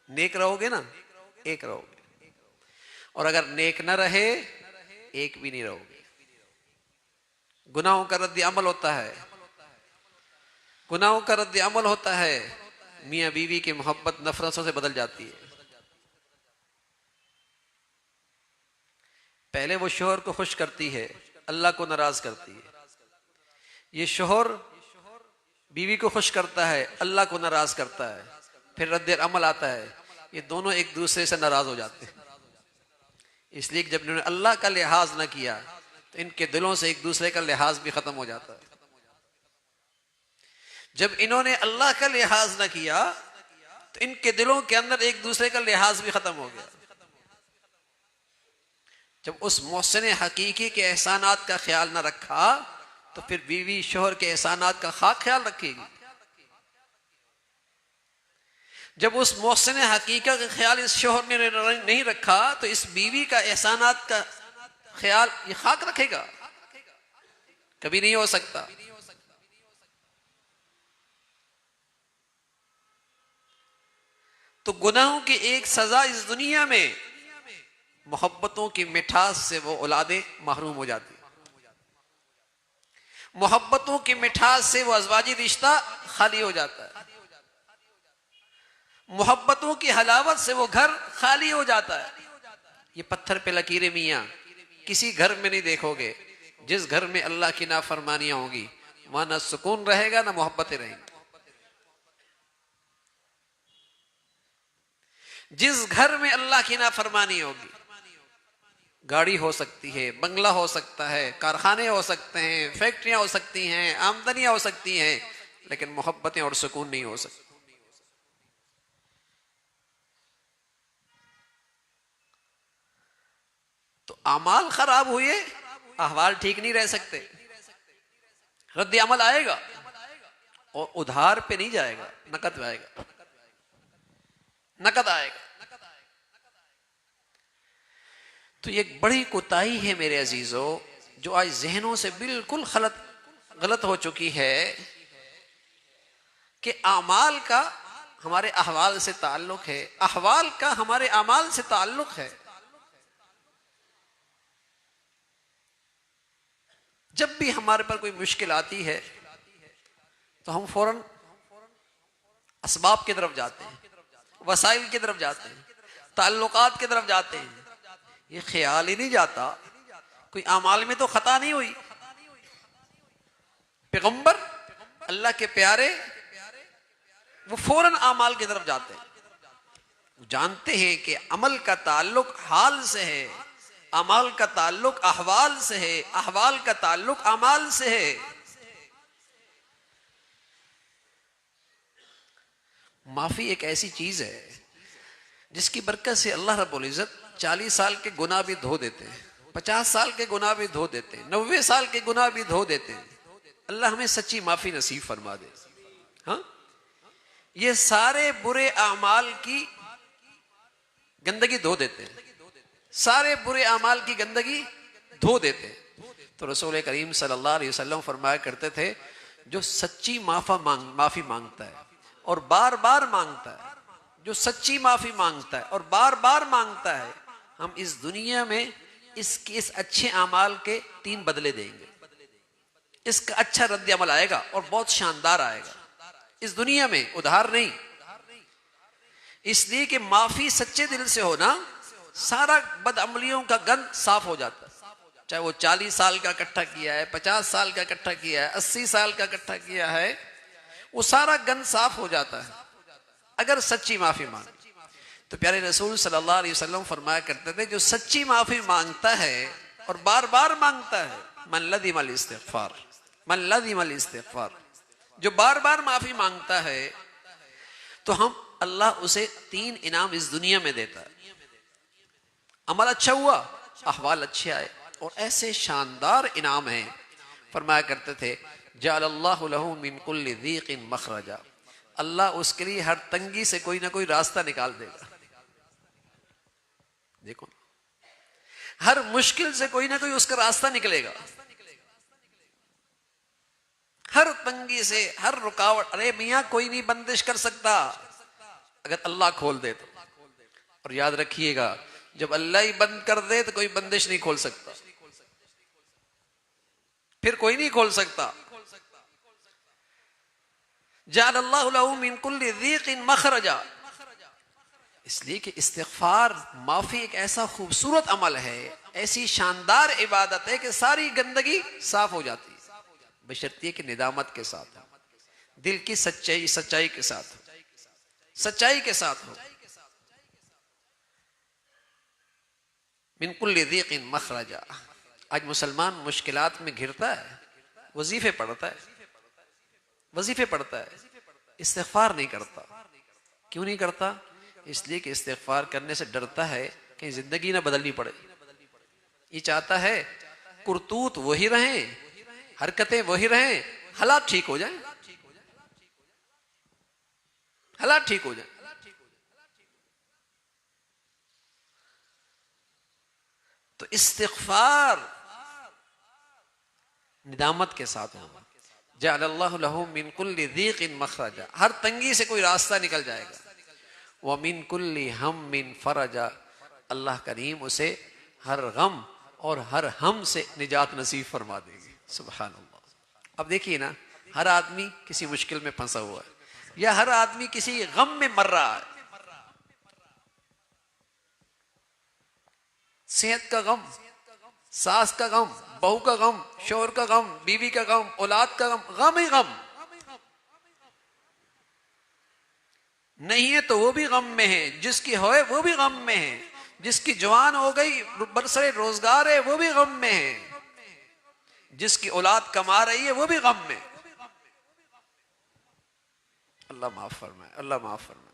نیک رہو گے نا ایک رہو گے، اور اگر نیک نہ رہے ایک بھی نہیں رہو گے۔ گناہوں کا رد عمل ہوتا ہے، گناہوں کا رد عمل ہوتا ہے، میاں بیوی کی محبت نفرتوں سے بدل جاتی ہے۔ پہلے وہ شوہر کو خوش کرتی ہے، اللہ کو ناراض کرتی ہے، یہ شوہر بیوی کو خوش کرتا ہے، اللہ کو ناراض کرتا ہے، پھر رد عمل آتا ہے، یہ دونوں ایک دوسرے سے ناراض ہو جاتے ہیں۔ اس لیے کہ جب انہوں نے اللہ کا لحاظ نہ کیا تو ان کے دلوں سے ایک دوسرے کا لحاظ بھی ختم ہو جاتا ہے۔ جب انہوں نے اللہ کا لحاظ نہ کیا تو ان کے دلوں کے اندر ایک دوسرے کا لحاظ بھی ختم ہو گیا۔ جب اس محسن حقیقی کے احسانات کا خیال نہ رکھا تو پھر بیوی شوہر کے احسانات کا خاک خیال رکھے گی۔ جب اس محسن حقیقہ کا خیال اس شوہر نے نہیں رکھا تو اس بیوی کا احسانات کا خیال یہ خاک رکھے گا، کبھی نہیں ہو سکتا۔ تو گناہوں کی ایک سزا اس دنیا میں محبتوں کی مٹھاس سے وہ اولادیں محروم ہو جاتی، محبتوں کی مٹھاس سے وہ ازواجی رشتہ خالی ہو جاتا ہے، محبتوں کی حلاوت سے وہ گھر خالی ہو جاتا ہے۔ یہ پتھر پہ لکیریں میاں کسی گھر میں نہیں دیکھو گے، جس گھر میں اللہ کی نافرمانیاں ہوں گی وہاں نہ سکون رہے گا نہ محبتیں رہیں گی۔ جس گھر میں اللہ کی نافرمانی ہوگی، گاڑی ہو سکتی ہے، بنگلہ ہو سکتا ہے، کارخانے ہو سکتے ہیں، فیکٹریاں ہو سکتی ہیں، آمدنیاں ہو سکتی ہیں، لیکن محبتیں اور سکون نہیں ہو سکتی۔ تو اعمال خراب ہوئے، احوال ٹھیک نہیں رہ سکتے، رد عمل آئے گا اور ادھار پہ نہیں جائے گا، نقد آئے گا، نقد آئے گا۔ تو یہ ایک بڑی کوتاہی ہے میرے عزیزو، جو آج ذہنوں سے بالکل غلط ہو چکی ہے، کہ اعمال کا ہمارے احوال سے تعلق ہے، احوال کا ہمارے اعمال سے تعلق ہے۔ جب بھی ہمارے پر کوئی مشکل آتی ہے تو ہم فوراً اسباب کی طرف جاتے ہیں، وسائل کی طرف جاتے ہیں، تعلقات کی طرف جاتے ہیں، یہ خیال ہی نہیں جاتا کوئی اعمال میں تو خطا نہیں ہوئی۔ پیغمبر اللہ کے پیارے وہ فوراً اعمال کی طرف جاتے ہیں، جانتے ہیں کہ عمل کا تعلق حال سے ہے، اعمال کا تعلق احوال سے ہے، احوال کا تعلق اعمال سے ہے۔ معافی ایک ایسی چیز ہے جس کی برکت سے اللہ رب العزت 40 سال کے گناہ بھی دھو دیتے ہیں، 50 سال کے گناہ بھی دھو دیتے ہیں، 90 سال کے گناہ بھی دھو دیتے ہیں۔ اللہ ہمیں سچی معافی نصیب فرما دے۔ ہاں، یہ سارے برے اعمال کی گندگی دھو دیتے ہیں، سارے برے اعمال کی گندگی دھو دیتے ہیں۔ تو رسول کریم صلی اللہ علیہ وسلم فرمایا کرتے تھے، جو سچی معافی مانگتا ہے اور بار بار مانگتا ہے، جو سچی معافی مانگتا ہے اور بار بار مانگتا ہے، ہم اس دنیا میں اس اچھے اعمال کے 3 بدلے دیں گے۔ اس کا اچھا رد عمل آئے گا اور بہت شاندار آئے گا۔ اس دنیا میں، ادھار نہیں. اس لیے کہ معافی سچے دل سے ہونا، سارا بد عملیوں کا گند صاف ہو جاتا ہے. چاہے وہ 40 سال کا اکٹھا کیا ہے، 50 سال کا اکٹھا کیا ہے، 80 سال کا اکٹھا کیا ہے، وہ سارا گند صاف ہو جاتا ہے اگر سچی معافی مانگے. تو پیارے رسول صلی اللہ علیہ وسلم فرمایا کرتے تھے جو سچی معافی مانگتا ہے اور بار بار مانگتا ہے، من لزم الاستغفار، من لزم الاستغفار، جو بار بار معافی مانگتا ہے تو ہم اللہ اسے 3 انعام اس دنیا میں دیتا ہے. عمل اچھا ہوا، احوال اچھے آئے، اور ایسے شاندار انعام ہیں. فرمایا کرتے تھے جعل اللہ لہ من کل ضیق مخرجا، اللہ اس کے لیے ہر تنگی سے کوئی نہ کوئی راستہ نکال دے گا. دیکھو، ہر مشکل سے کوئی نہ کوئی اس کا راستہ نکلے گا، ہر تنگی سے، ہر رکاوٹ. ارے میاں کوئی نہیں بندش کر سکتا اگر اللہ کھول دے تو. اور یاد رکھیے گا جب اللہ ہی بند کر دے تو کوئی بندش نہیں کھول سکتا، پھر کوئی نہیں کھول سکتا. جعل اللہ لہ من کل ضیق مخرجا، اس لیے کہ استغفار، معافی ایک ایسا خوبصورت عمل ہے، ایسی شاندار عبادت ہے کہ ساری گندگی صاف ہو جاتی ہے، بشرطیے کہ ندامت کے ساتھ ہو، دل کی سچائی کے ساتھ ہو، سچائی کے ساتھ ہو. من کل ضیق مخرجا. آج مسلمان مشکلات میں گھرتا ہے، وظیفے پڑھتا ہے، وظیفے پڑھتا ہے، استغفار نہیں کرتا. کیوں نہیں کرتا؟ اس لیے کہ استغفار کرنے سے ڈرتا ہے کہ زندگی نہ بدلنی پڑے. یہ چاہتا ہے کرتوت وہی رہیں، حرکتیں وہی رہیں، حالات ٹھیک ہو جائیں، حالات ٹھیک ہو جائیں. تو استغفار ندامت کے ساتھ ہوگا. جعل اللہ لہ من کل ضیق مخرجا، ہر تنگی سے کوئی راستہ نکل جائے گا. ومن کل ہم فرجا، اللہ کریم اسے ہر غم اور ہر ہم سے نجات نصیب فرما دے گی. سبحان اللہ. اب دیکھیے نا، ہر آدمی کسی مشکل میں پھنسا ہوا ہے، یا ہر آدمی کسی غم میں مر رہا ہے. صحت کا غم، ساس کا غم، بہو کا غم، شوہر کا غم، بیوی کا غم، اولاد کا غم، غم ہی غم. نہیں ہے تو وہ بھی غم میں ہے، جس کی ہوئے وہ بھی غم میں ہے، جس کی جوان ہو گئی برسر روزگار ہے وہ بھی غم میں ہے، جس کی اولاد کما رہی ہے وہ بھی غم میں. اللہ معاف فرمائے، اللہ معاف فرمائے.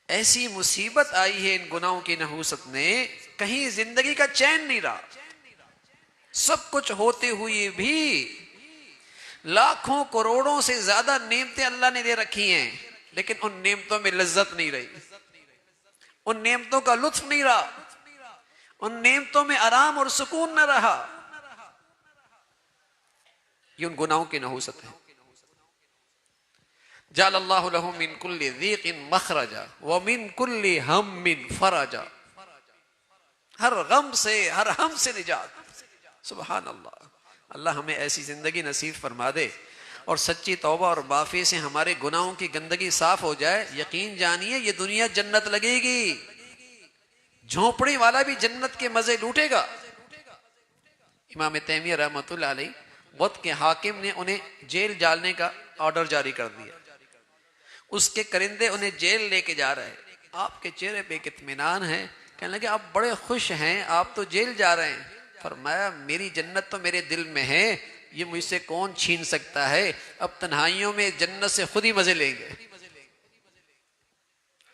ایسی مصیبت آئی ہے ان گناہوں کی نحوست نے، کہیں زندگی کا چین نہیں رہا. سب کچھ ہوتے ہوئے بھی لاکھوں کروڑوں سے زیادہ نعمتیں اللہ نے دے رکھی ہیں، لیکن ان نعمتوں میں لذت نہیں رہی، ان نعمتوں کا لطف نہیں رہا، ان نعمتوں میں آرام اور سکون نہ رہا. یہ ان گناہوں کی نحوست ہے. جعل اللہ لہ من کل ضیق مخرجا ومن کل ہم فرجا، ہر غم سے، ہر ہم سے نجات. سبحان اللہ. اللہ ہمیں ایسی زندگی نصیب فرما دے، اور سچی توبہ اور معافی سے ہمارے گناہوں کی گندگی صاف ہو جائے. یقین جانیے یہ دنیا جنت لگے گی، جھونپڑی والا بھی جنت کے مزے لوٹے گا. امام تیمیہ رحمۃ اللہ علیہ، وقت کے حاکم نے انہیں جیل ڈالنے کا آرڈر جاری کر دیا. اس کے کرندے انہیں جیل لے کے جا رہے ہیں. آپ کے چہرے پہ ایک اطمینان ہے، کہنے لگے آپ بڑے خوش ہیں، آپ تو جیل جا رہے ہیں. فرمایا میری جنت تو میرے دل میں ہے، یہ مجھ سے کون چھین سکتا ہے. اب تنہائیوں میں جنت سے خود ہی مزے لیں گے.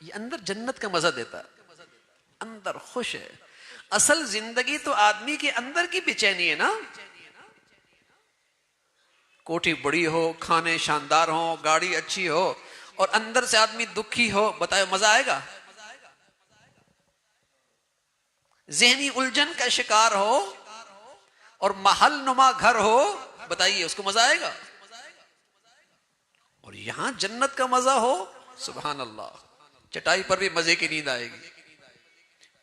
یہ اندر جنت کا مزہ دیتا ہے، اندر خوش ہے. اصل زندگی تو آدمی کے اندر کی بے چینی ہے نا. کوٹھی بڑی ہو، کھانے شاندار ہو، گاڑی اچھی ہو، اور اندر سے آدمی دکھی ہو، بتائے مزہ آئے گا؟ ذہنی الجھن کا شکار ہو اور محل نما گھر ہو، بتائیے اس کو مزہ آئے گا؟ اور یہاں جنت کا مزہ ہو، سبحان اللہ، چٹائی پر بھی مزے کی نیند آئے گی،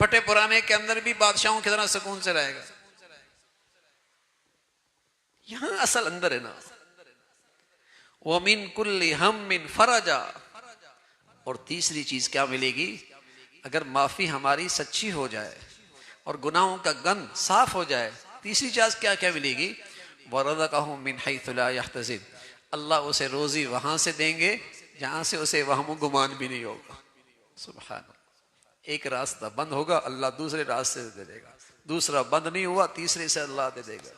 پھٹے پرانے کے اندر بھی بادشاہوں کی طرح سکون سے رہے گا. یہاں اصل اندر ہے نا. وَمِن كُلِّ هَمٍّ فَرَجًا، اور تیسری چیز کیا ملے گی؟ اگر معافی ہماری سچی ہو جائے اور گناہوں کا گند صاف ہو جائے، تیسری چیز کیا کیا ملے گی؟ وَرَزَقَهُم مِّنْ حَيْثُ لَا يَحْتَسِبُ، اللہ اسے روزی وہاں سے دیں گے جہاں سے اسے وہم و گمان بھی نہیں ہوگا۔ سبحان اللہ، ایک راستہ بند ہوگا اللہ دوسرے راستے سے دے دے گا، دوسرا بند نہیں ہوا تیسرے سے اللہ دے دے گا،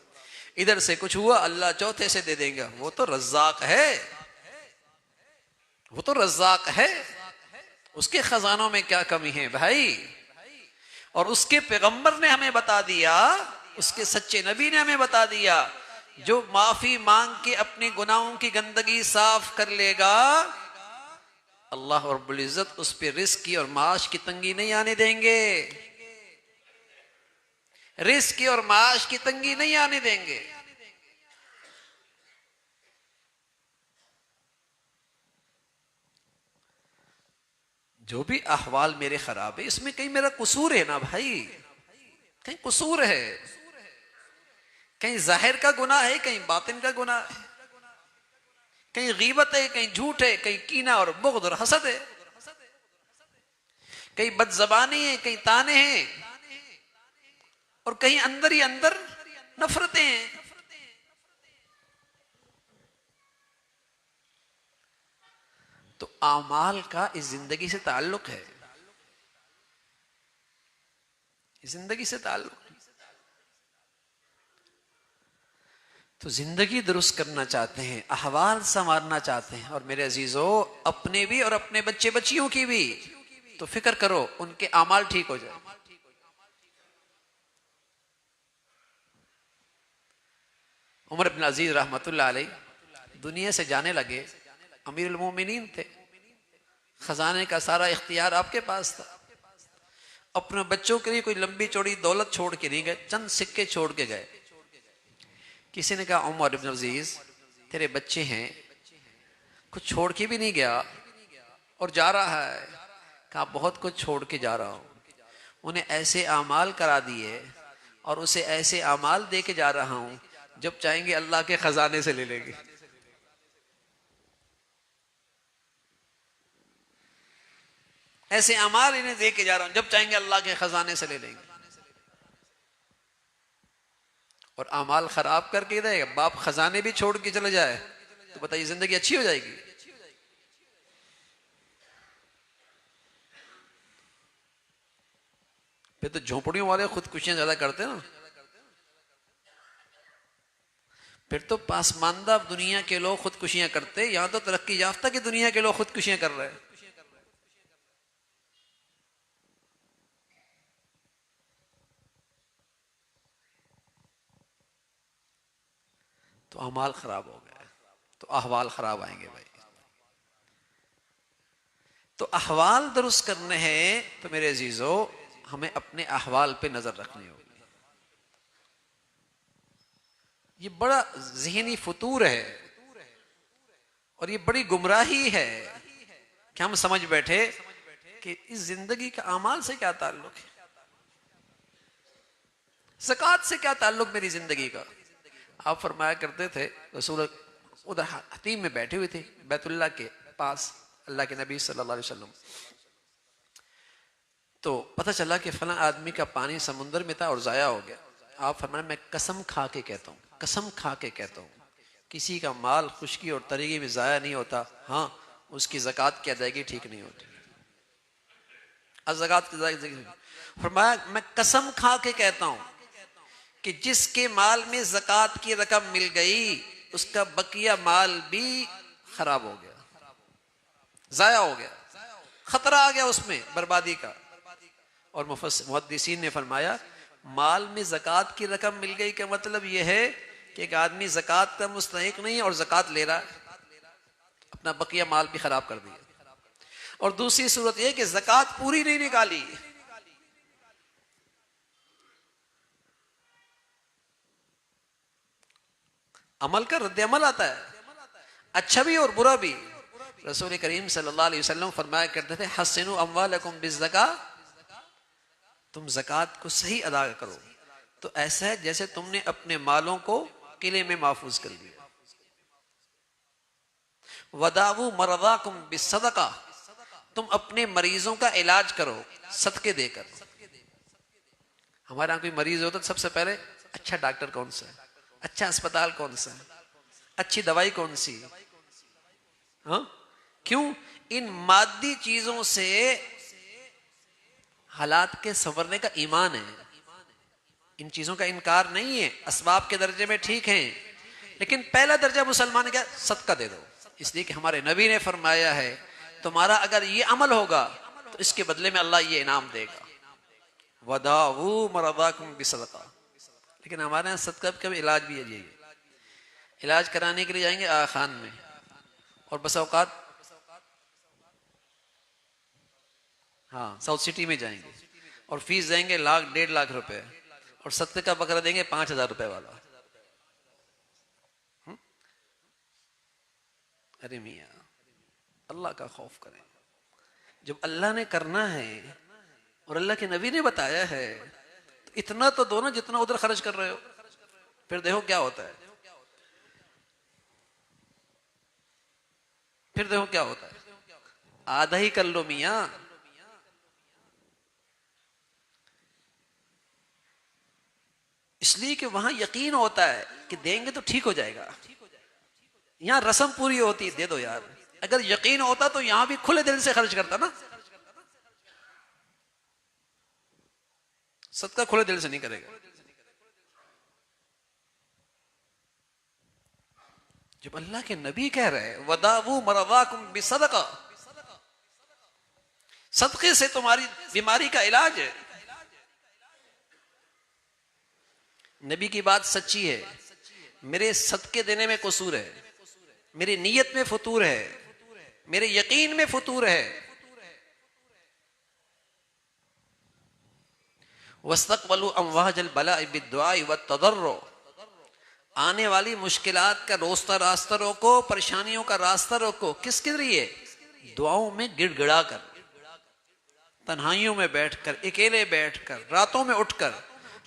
ادھر سے کچھ ہوا اللہ چوتھے سے دے دے گا۔ وہ تو رزاق ہے، وہ تو رزاق ہے، اس کے خزانوں میں کیا کمی ہے بھائی؟ اور اس کے پیغمبر نے ہمیں بتا دیا، اس کے سچے نبی نے ہمیں بتا دیا، جو معافی مانگ کے اپنے گناہوں کی گندگی صاف کر لے گا، اللہ رب العزت اس پہ رزق کی اور معاش کی تنگی نہیں آنے دیں گے، رزق کی اور معاش کی تنگی نہیں آنے دیں گے۔ جو بھی احوال میرے خراب ہے، اس میں کہیں میرا قصور ہے نا بھائی، کہیں قصور ہے، کہیں ظاہر کا گناہ ہے، کہیں باطن کا گناہ ہے، کہیں غیبت ہے، کہیں جھوٹ ہے، کہیں کینہ اور بغض اور حسد ہے، کہیں بد زبانی ہے، کہیں تانے ہیں، اور کہیں اندر ہی اندر نفرتیں ہیں۔ تو اعمال کا اس زندگی سے تعلق ہے، اس زندگی سے تعلق ہے۔ تو زندگی درست کرنا چاہتے ہیں، احوال سنوارنا چاہتے ہیں، اور میرے عزیزو اپنے بھی اور اپنے بچے بچیوں کی بھی تو فکر کرو ان کے اعمال ٹھیک ہو جائے۔ عمر بن عزیز رحمۃ اللہ علیہ دنیا سے جانے لگے، امیر المومنین تھے، خزانے کا سارا اختیار آپ کے پاس تھا، اپنے بچوں کے لیے کوئی لمبی چوڑی دولت چھوڑ کے نہیں گئے، چند سکے چھوڑ کے گئے۔ کسی نے کہا عمر بن عزیز تیرے بچے ہیں، کچھ چھوڑ کے بھی نہیں گیا اور جا رہا ہے۔ کہا بہت کچھ چھوڑ کے جا رہا ہوں، انہیں ایسے اعمال کرا دیے اور اسے ایسے اعمال دے کے جا رہا ہوں جب چاہیں گے اللہ کے خزانے سے لے لیں گے۔ ایسے اعمال انہیں دے کے جا رہا ہوں جب چاہیں گے اللہ کے خزانے سے لے لیں گے۔ اور اعمال خراب کر کے دے گا، باپ خزانے بھی چھوڑ کے چلے جائے تو بتائیے زندگی اچھی ہو جائے گی؟ پھر تو جھونپڑیوں والے خودکشیاں زیادہ کرتے ہیں نا، پھر تو پاسماندہ دنیا کے لوگ خودکشیاں کرتے، یہاں تو ترقی یافتہ کی دنیا کے لوگ خودکشیاں کر رہے ہیں۔ تو اعمال خراب ہو گئے تو احوال خراب آئیں گے بھائی۔ تو احوال درست کرنے ہیں تو میرے عزیزو ہمیں اپنے احوال پہ نظر رکھنی ہوگی۔ یہ بڑا ذہنی فطور ہے اور یہ بڑی گمراہی ہے کہ ہم سمجھ بیٹھے کہ اس زندگی کا اعمال سے کیا تعلق ہے، زکوٰۃ سے کیا تعلق میری زندگی کا۔ آپ فرمایا کرتے تھے، رسول ادھر حتیم میں بیٹھے ہوئے تھے بیت اللہ کے پاس، اللہ کے نبی صلی اللہ علیہ وسلم، تو پتہ چلا کہ فلاں آدمی کا پانی سمندر میں تھا اور ضائع ہو گیا۔ آپ فرمایا میں قسم کھا کے کہتا ہوں، قسم کھا کے کہتا ہوں، کسی کا مال خشکی اور تری میں ضائع نہیں ہوتا، ہاں اس کی زکوٰۃ کی ادائیگی ٹھیک نہیں ہوتی، زکوٰۃ کی ادائیگی۔ فرمایا میں قسم کھا کے کہتا ہوں کہ جس کے مال میں زکوٰۃ کی رقم مل گئی اس کا بقیہ مال بھی خراب ہو گیا، ضائع ہو گیا، خطرہ آ گیا اس میں بربادی کا۔ اور محدثین نے فرمایا مال میں زکوٰۃ کی رقم مل گئی کا مطلب یہ ہے کہ ایک آدمی زکوٰۃ کا مستحق نہیں ہے اور زکوٰۃ لے رہا ہے، اپنا بقیہ مال بھی خراب کر دیا۔ اور دوسری صورت یہ کہ زکوٰۃ پوری نہیں نکالی، عمل کا رد عمل آتا ہے، اچھا بھی اور برا بھی۔ رسول کریم صلی اللہ علیہ وسلم فرمایا کرتے تھے حسنوا اموالکم بالزکاۃ، تم زکوٰۃ کو صحیح ادا کرو تو ایسا ہے جیسے تم نے اپنے مالوں کو قلعے میں محفوظ کر دیا۔ وداؤ مرضاکم بالصدقہ، تم اپنے مریضوں کا علاج کرو صدقے دے کر۔ ہمارے یہاں کوئی مریض ہوتا تو سب سے پہلے اچھا ڈاکٹر کون سا ہے، اچھا اسپتال کون سا ہے، اچھی دوائی کون سی؟ ہاں کیوں؟ ان مادی چیزوں سے حالات کے سنورنے کا ایمان ہے، ان چیزوں کا انکار نہیں ہے، اسباب کے درجے میں ٹھیک ہیں، لیکن پہلا درجہ مسلمان کیا؟ صدقہ دے دو، اس لیے کہ ہمارے نبی نے فرمایا ہے تمہارا اگر یہ عمل ہوگا تو اس کے بدلے میں اللہ یہ انعام دے گا، وداؤ مرضاکم بصدقہ۔ لیکن ہمارے یہاں صدقہ کا بھی علاج بھی ہے، علاج کرانے کے لیے جائیں گے آغا خان میں، اور بس اوقات ہاں ساؤتھ سٹی میں جائیں گے اور فیس دیں گے 1,00,000 1,50,000 روپے، اور صدقے کا بکرا دیں گے 5,000 روپے والا۔ ارے میاں اللہ کا خوف کریں، جب اللہ نے کرنا ہے اور اللہ کے نبی نے بتایا ہے تو اتنا تو دو نا جتنا ادھر خرچ کر رہے ہو، پھر دیکھو کیا ہوتا ہے، پھر دیکھو کیا ہوتا ہے، آدھا ہی کر لو میاں۔ اس لیے کہ وہاں یقین ہوتا ہے کہ دیں گے تو ٹھیک ہو جائے گا، یہاں رسم پوری ہوتی ہے، دے دو یار۔ اگر یقین ہوتا تو یہاں بھی کھلے دل سے خرچ کرتا نا، صدقہ کھلے دل سے نہیں کرے گا۔ جب اللہ کے نبی کہہ رہے وَدَاوُوا مَرَضَاكُمْ بِصَدَقَةٍ، صدقے سے تمہاری بیماری کا علاج ہے۔ نبی کی بات سچی ہے، میرے صدقے دینے میں قصور ہے، میری نیت میں فتور ہے، میرے یقین میں فتور ہے۔ وَاسْتَقْبَلُوا أَمْوَاجَ الْبَلَاءِ بِالدُّعَاءِ وَالتَّضَرُّعِ، آنے والی مشکلات کا راستہ روکو، پریشانیوں کا راستہ روکو، کس کے ذریعے؟ دعاؤں میں گڑ گڑا کر، تنہائیوں میں بیٹھ کر، اکیلے بیٹھ کر، راتوں میں اٹھ کر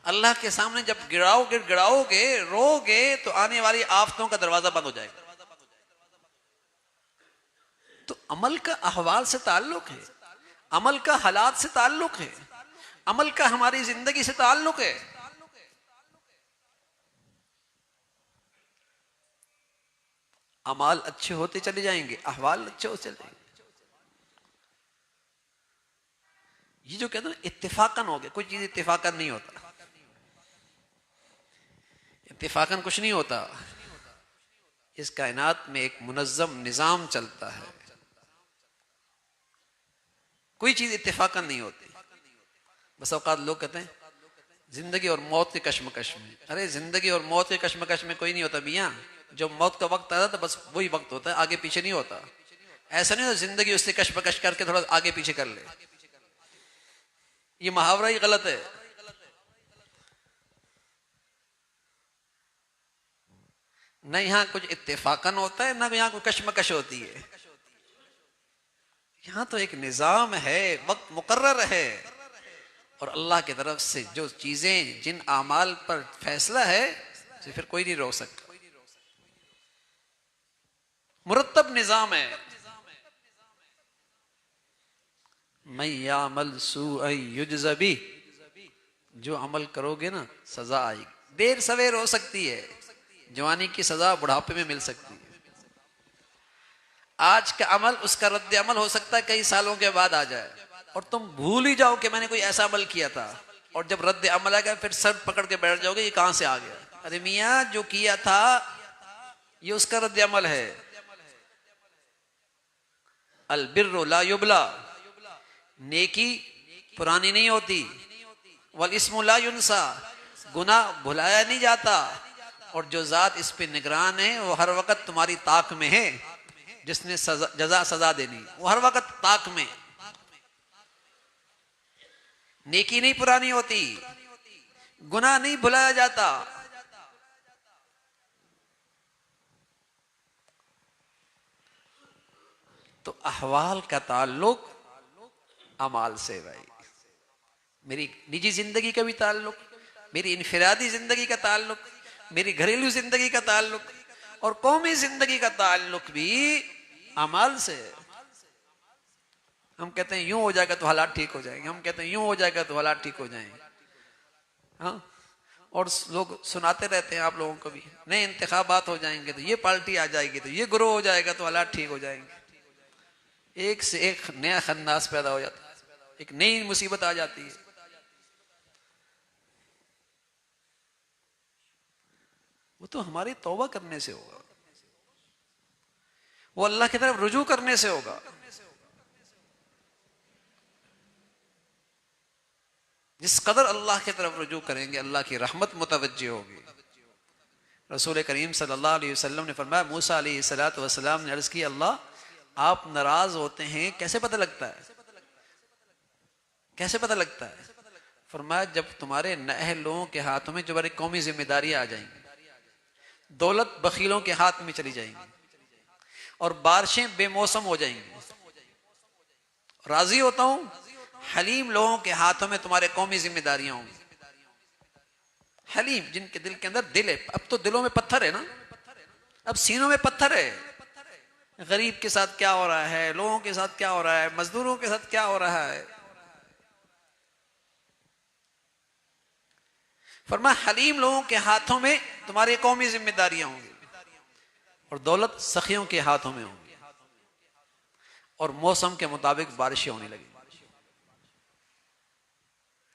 اللہ کے سامنے جب گڑ گڑاؤ گے، رو گے، تو آنے والی آفتوں کا دروازہ بند ہو جائے گا۔ تو عمل کا احوال سے تعلق ہے، عمل کا حالات سے تعلق ہے، عمل کا ہماری زندگی سے تعلق ہے۔ اعمال اچھے ہوتے چلے جائیں گے، احوال اچھے ہوتے چلے جائیں گے۔ یہ جو کہتے ہیں نا اتفاقاً ہو گیا، کوئی چیز اتفاقاً نہیں ہوتا، اتفاقاً کچھ نہیں ہوتا، اس کائنات میں ایک منظم نظام چلتا ہے، کوئی چیز اتفاقاً نہیں ہوتی۔ بس اوقات لوگ کہتے ہیں زندگی اور موت کے کشمکش میں، ارے زندگی اور موت کے کشمکش میں کوئی نہیں ہوتا میاں، جب موت کا وقت آتا تو بس وہی وقت ہوتا ہے، آگے پیچھے نہیں ہوتا۔ ایسا نہیں ہوتا زندگی اس سے کشمکش کر کے تھوڑا آگے پیچھے کر لے، یہ محاورہ ہی غلط ہے۔ نہ یہاں کچھ اتفاقاً ہوتا ہے، نہ یہاں کوئی کشمکش ہوتی ہے، یہاں تو ایک نظام ہے، وقت مقرر ہے، اور اللہ کی طرف سے جو چیزیں جن اعمال پر فیصلہ ہے اسے پھر کوئی نہیں روک سکتا، مرتب نظام ہے۔ مَن يَعْمَلْ سُوءًا يُجْزَ بِهِ، جو عمل کرو گے نا سزا آئے گی، دیر سویر ہو سکتی ہے، جوانی کی سزا بڑھاپے میں مل سکتی ہے، آج کا عمل اس کا رد عمل ہو سکتا ہے کئی سالوں کے بعد آ جائے، اور تم بھول ہی جاؤ کہ میں نے کوئی ایسا عمل کیا تھا، اور جب رد عمل آئے گا پھر سر پکڑ کے بیٹھ جاؤ گے یہ کہاں سے آ گیا، ارے میاں جو کیا تھا یہ اس کا رد عمل ہے۔ البر لا یبلا، نیکی پرانی نہیں ہوتی، والاسم لا ینسا، گناہ بھلایا نہیں جاتا، اور جو ذات اس پہ نگران ہے وہ ہر وقت تمہاری طاق میں ہے، جس نے جزا سزا دینی وہ ہر وقت طاق میں۔ نیکی نہیں پرانی ہوتی، گناہ نہیں بھلایا جاتا۔ تو احوال کا تعلق اعمال سے، بھائی میری نجی زندگی کا بھی تعلق، میری انفرادی زندگی کا تعلق، میری گھریلو زندگی کا تعلق، اور قومی زندگی کا تعلق بھی اعمال سے ہے۔ ہم کہتے ہیں یوں ہو جائے گا تو حالات ٹھیک ہو جائیں گے، ہم کہتے ہیں یوں ہو جائے گا تو حالات ٹھیک ہو جائیں گے، ہاں، اور لوگ سناتے رہتے ہیں آپ لوگوں کو بھی، نئے انتخابات ہو جائیں گے تو یہ پارٹی آ جائے گی تو یہ گروہ ہو جائے گا تو حالات ٹھیک ہو جائیں گے۔ ایک سے ایک نیا خناس پیدا ہو جاتا ہے، ایک نئی مصیبت آ جاتی ہے۔ وہ تو ہماری توبہ کرنے سے ہوگا، وہ اللہ کی طرف رجوع کرنے سے ہوگا۔ جس قدر اللہ کی طرف رجوع کریں گے اللہ کی رحمت متوجہ ہوگی۔ رسول کریم صلی اللہ علیہ وسلم نے فرمایا، موسیٰ علیہ السلام نے عرض کی، اللہ آپ ناراض ہوتے ہیں کیسے پتہ لگتا ہے؟ کیسے پتہ لگتا ہے؟ فرمایا جب تمہارے نااہل لوگوں کے ہاتھوں میں جو بڑی قومی ذمہ داریاں آ جائیں گی، دولت بخیلوں کے ہاتھ میں چلی جائیں گی، اور بارشیں بے موسم ہو جائیں گی، راضی ہوتا ہوں حلیم لوگوں کے ہاتھوں میں تمہارے قومی ذمہ داریاں ہوں گی۔ حلیم، جن کے دل کے اندر دل ہے، اب تو دلوں میں پتھر ہے نا، اب سینوں میں پتھر ہے۔ غریب کے ساتھ کیا ہو رہا ہے، لوگوں کے ساتھ کیا ہو رہا ہے، مزدوروں کے ساتھ کیا ہو رہا ہے۔ فرمایا حلیم لوگوں کے ہاتھوں میں تمہاری قومی ذمہ داریاں ہوں گی، اور دولت سخیوں کے ہاتھوں میں ہوں گی، اور موسم کے مطابق بارشیں ہونے لگیں۔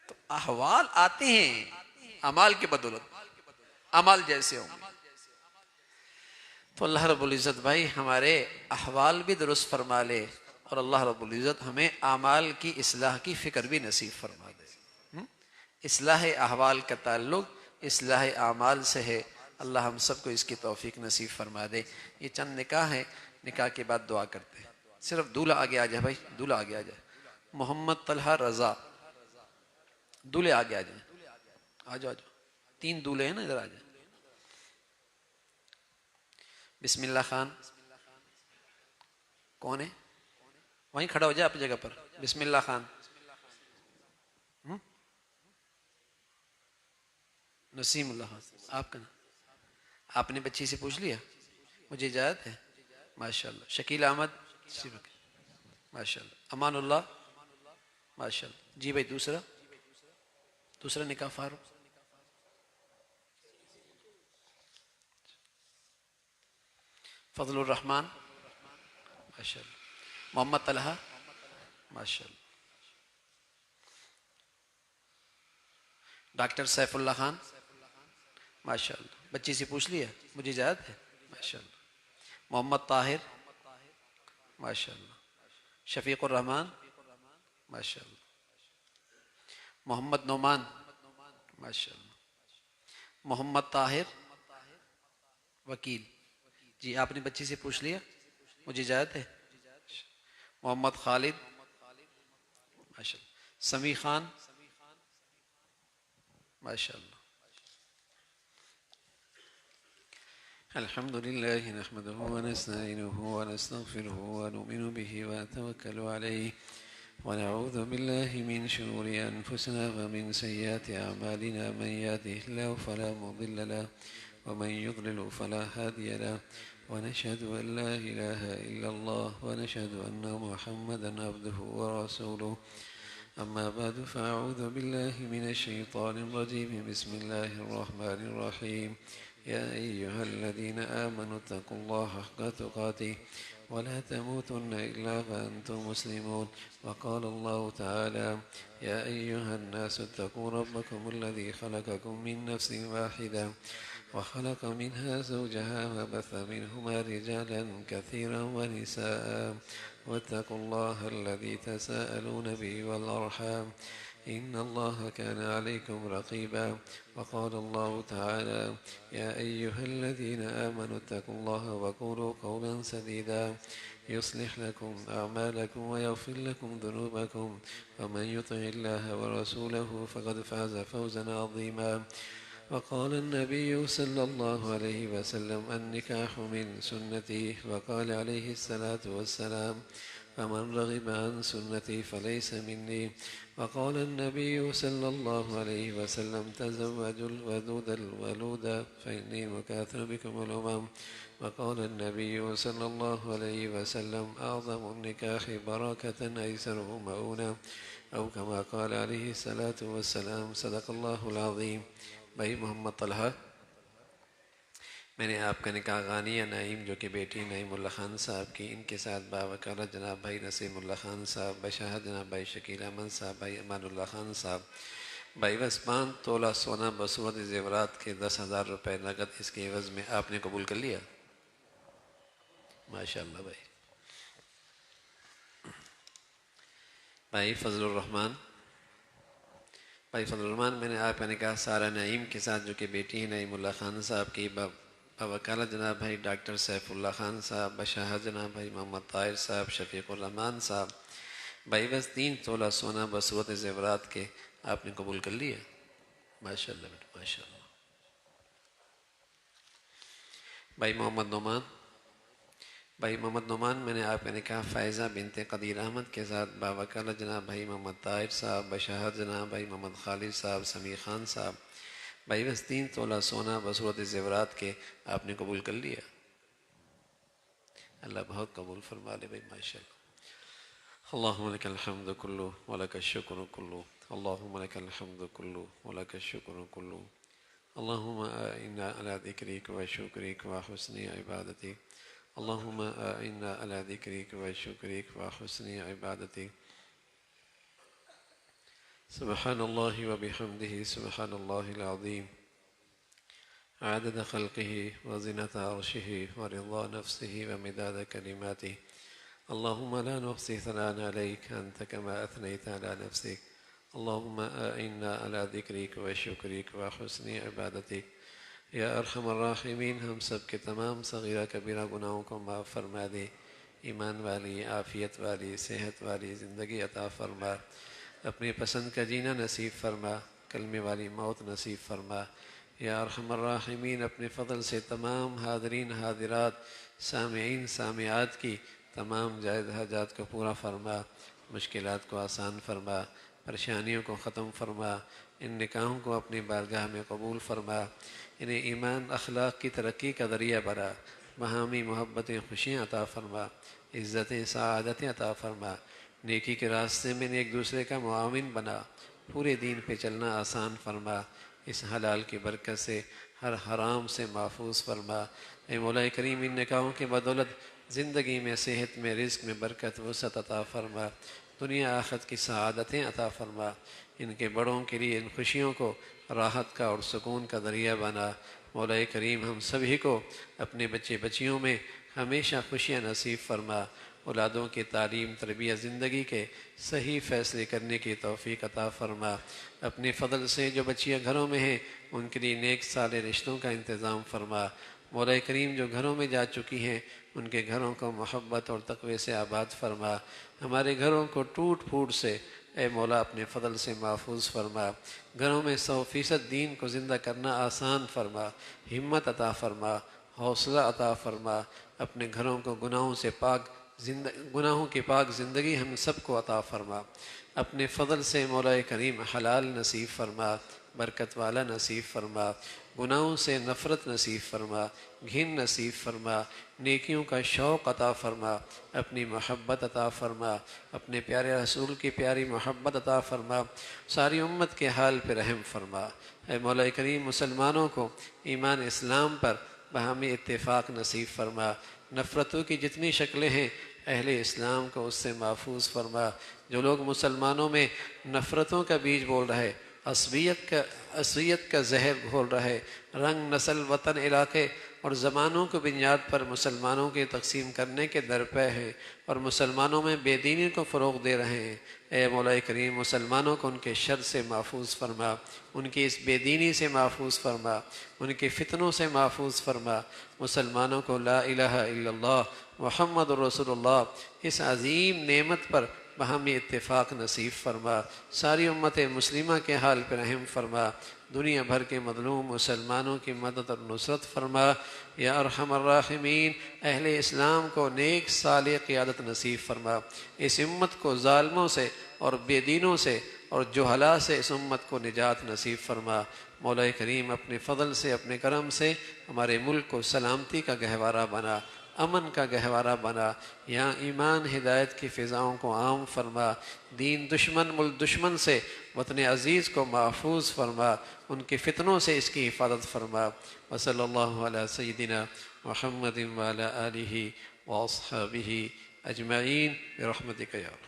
تو احوال آتے ہیں اعمال کے بدولت، اعمال جیسے ہوں گے۔ تو اللہ رب العزت بھائی ہمارے احوال بھی درست فرما لے، اور اللہ رب العزت ہمیں اعمال کی اصلاح کی فکر بھی نصیب فرما دے۔ اصلاح احوال کا تعلق اصلاح اعمال سے ہے، اللہ ہم سب کو اس کی توفیق نصیب فرما دے۔ یہ چند نکاح ہے، نکاح کے بعد دعا کرتے ہیں۔ صرف دولہا آگے آ جائے بھائی، دولہا آگے آ جائے، محمد طلحہ رضا، دولہے آگے آ جائیں، آ جاؤ، 3 دولہے ہیں نا، ادھر آ جائیں۔ بسم اللہ خان کون ہے؟ وہیں کھڑا ہو جائے اپنی جگہ پر۔ بسم اللہ خان، نسیم اللہ خان، آپ کا نام؟ آپ نے بچی سے پوچھ لیا؟ مجھے اجازت ہے؟ ماشاءاللہ۔ شکیل احمد، ماشاءاللہ۔ امان اللہ، ماشاءاللہ۔ جی بھائی دوسرا نکاح فاروق، فضل الرحمان، ماشاءاللہ۔ محمد طلحہ، ماشاءاللہ۔ ڈاکٹر سیف اللہ خان، ماشاءاللہ۔ بچی سے پوچھ لیا؟ مجھے اجازت ہے؟ ماشاءاللہ۔ محمد طاہر، ماشاءاللہ۔ شفیق الرحمان، ماشاءاللہ۔ محمد نعمان، ماشاءاللہ۔ محمد طاہر وکیل، جی آپ نے بچی سے پوچھ لیا؟ مجھے اجازت ہے؟ محمد خالد، ماشاءاللہ۔ سمیع خان، ماشاءاللہ۔ الحمد لله نحمده ونستعينه ونستغفره ونؤمن به ونتوكل عليه ونعوذ بالله من شرور أنفسنا ومن سيئات أعمالنا، من يهده الله فلا مضل له ومن يضلل فلا هادي له، ونشهد أن لا إله إلا الله ونشهد أن محمدا عبده ورسوله. أما بعد، فأعوذ بالله من الشيطان الرجيم. بسم الله الرحمن الرحيم. يا أيها الذين آمنوا اتقوا الله حق تقاته ولا تموتن إلا وأنتم مسلمون. وقال الله تعالى: يا أيها الناس اتقوا ربكم الذي خلقكم من نفس واحدة وخلق منها زوجها وبث منهما رجالا كثيرا ونساء، واتقوا الله الذي تساءلون به والأرحام، إن الله كان عليكم رقيبا. وقال الله تعالى: يا أيها الذين آمنوا اتقوا الله وقولوا قولا سديدا يصلح لكم أعمالكم ويغفر لكم ذنوبكم، ومن يطع الله ورسوله فقد فاز فوزا عظيما. وقال النبي صلى الله عليه وسلم: النكاح من سنتي. وقال عليه الصلاة والسلام: فمن رغب عن سنتي فليس مني. وقال النبي صلى الله عليه وسلم تزوجوا الودود الولود فإني مكاثر بكم الأمم. وقال النبي صلى الله عليه وسلم أعظم النكاح بركة أيسره مؤونة، أو كما قال عليه الصلاة والسلام. صدق اللہ العظیم. بھائی محمد طلحہ، میں نے آپ کا نکاح غانیہ نعیم جو کہ بیٹی نعیم اللہ خان صاحب کی، ان کے ساتھ باوکالت جناب بھائی نسیم اللہ خان صاحب، بشاہت جناب بھائی شکیل احمد صاحب، بھائی امان اللہ خان صاحب، بھائی بس 5 تولہ سونا بصورت زیورات کے 10,000 روپے نقد اس کے عوض میں آپ نے قبول کر لیا؟ ماشاءاللہ. بھائی فضل الرحمان، بھائی فضل الرحمان، میں نے آپ کا نکاح سارہ نعیم کے ساتھ جو کہ بیٹی ہے نعیم اللہ خان صاحب کی، بوکالت جناب بھائی ڈاکٹر سیف اللہ خان صاحب، بشاہت جناب بھائی محمد طاہر صاحب، شفیق الرحمان صاحب، بھائی بس 3 تولہ سونا بصورت زیورات کے آپ نے قبول کر لیا؟ ماشاءاللہ بیٹا ماشاءاللہ. بھائی محمد نعمان، بھائی محمد نعمان، میں نے آپ کا نکاح فائزہ بنت قدیر احمد کے ساتھ باوکالت جناب بھائی محمد طاہر صاحب، بشاہت جناب بھائی محمد خالد صاحب، سمیع خان صاحب، بھائی بس 3 تولہ سونا بصورت زیورات کے آپ نے قبول کر لیا؟ اللہ بہت قبول فرما لے بھائی ماشاءاللہ. اللہم لک الحمد کلو ولک الشکر کلو، اللہم لک الحمد کلو ولک الشکر کلو، اللہم اعنا علی ذکرک و شکرک و حسن عبادتک، اللہم اعنا علی ذکرک و شکرک و حسن عبادتک. سبحان اللہ و بحمدہ سبحان اللہ العظیم، عدد خلقہ و زنۃ عرشہ و رضا نفسہ و مداد کلماتہ. اللہم لا نحصی ثناء علیک انت کما اثنیت علی نفسک، اللہم اعنا علی ذکرک و شکرک و حسن عبادتک. یا ارحم الراحمین، ہم سب کے تمام صغیرہ کبیرہ گناہوں کو معاف فرما دے، ایمان والی عافیت والی صحت والی زندگی عطا فرما، اپنی پسند کا جینا نصیب فرما، کلمے والی موت نصیب فرما. یا ارحم الراحمین، اپنے فضل سے تمام حاضرین حاضرات سامعین سامعات کی تمام جائز حاجات کو پورا فرما، مشکلات کو آسان فرما، پریشانیوں کو ختم فرما، ان نکاحوں کو اپنی بارگاہ میں قبول فرما، انہیں ایمان اخلاق کی ترقی کا ذریعہ بنا، باہمی محبتیں خوشیاں عطا فرما، عزتیں سعادتیں عطا فرما، نیکی کے راستے میں ایک دوسرے کا معاون بنا، پورے دین پہ چلنا آسان فرما، اس حلال کی برکت سے ہر حرام سے محفوظ فرما. اے مولا کریم، ان نکاحوں کے بدولت زندگی میں صحت میں رزق میں برکت وسعت عطا فرما، دنیا آخرت کی سعادتیں عطا فرما. ان کے بڑوں کے لیے ان خوشیوں کو راحت کا اور سکون کا ذریعہ بنا. مولا کریم، ہم سبھی کو اپنے بچے بچیوں میں ہمیشہ خوشیاں نصیب فرما، اولادوں کی تعلیم تربیت زندگی کے صحیح فیصلے کرنے کی توفیق عطا فرما. اپنے فضل سے جو بچیاں گھروں میں ہیں ان کے لیے نیک صالح رشتوں کا انتظام فرما. مولا کریم، جو گھروں میں جا چکی ہیں ان کے گھروں کو محبت اور تقوی سے آباد فرما. ہمارے گھروں کو ٹوٹ پھوٹ سے اے مولا اپنے فضل سے محفوظ فرما. گھروں میں 100% دین کو زندہ کرنا آسان فرما، ہمت عطا فرما، حوصلہ عطا فرما. اپنے گھروں کو گناہوں کی پاک زندگی ہم سب کو عطا فرما. اپنے فضل سے مولا کریم حلال نصیب فرما، برکت والا نصیب فرما، گناہوں سے نفرت نصیب فرما، گھن نصیب فرما، نیکیوں کا شوق عطا فرما، اپنی محبت عطا فرما، اپنے پیارے رسول کی پیاری محبت عطا فرما. ساری امت کے حال پہ رحم فرما. اے مولا کریم، مسلمانوں کو ایمان اسلام پر باہمی اتفاق نصیب فرما. نفرتوں کی جتنی شکلیں ہیں اہل اسلام کو اس سے محفوظ فرما. جو لوگ مسلمانوں میں نفرتوں کا بیج بول رہے، عصبیت کا زہر گھول رہے، رنگ نسل وطن علاقے اور زبانوں کو بنیاد پر مسلمانوں کے تقسیم کرنے کے درپے ہیں اور مسلمانوں میں بے دینی کو فروغ دے رہے ہیں، اے مولا کریم مسلمانوں کو ان کے شر سے محفوظ فرما، ان کی اس بے دینی سے محفوظ فرما، ان کے فتنوں سے محفوظ فرما. مسلمانوں کو لا الہ الا اللہ محمد رسول اللہ اس عظیم نعمت پر باہمی اتفاق نصیب فرما، ساری امت مسلمہ کے حال پر رحم فرما، دنیا بھر کے مظلوم مسلمانوں کی مدد اور نصرت فرما، یا ارحم الراحمین۔ اہل اسلام کو نیک صالح قیادت نصیب فرما، اس امت کو ظالموں سے اور بے دینوں سے اور جہلاء سے اس امت کو نجات نصیب فرما۔ مولا کریم اپنے فضل سے، اپنے کرم سے ہمارے ملک کو سلامتی کا گہوارہ بنا، امن کا گہوارہ بنا، یہاں ایمان ہدایت کی فضاؤں کو عام فرما، دین دشمن ملک دشمن سے وطن عزیز کو محفوظ فرما، ان کے فتنوں سے اس کی حفاظت فرما۔ وصلی اللہ علی سیدنا محمد وعلی آلہ واصحابہ اجمعین برحمتک یا رب۔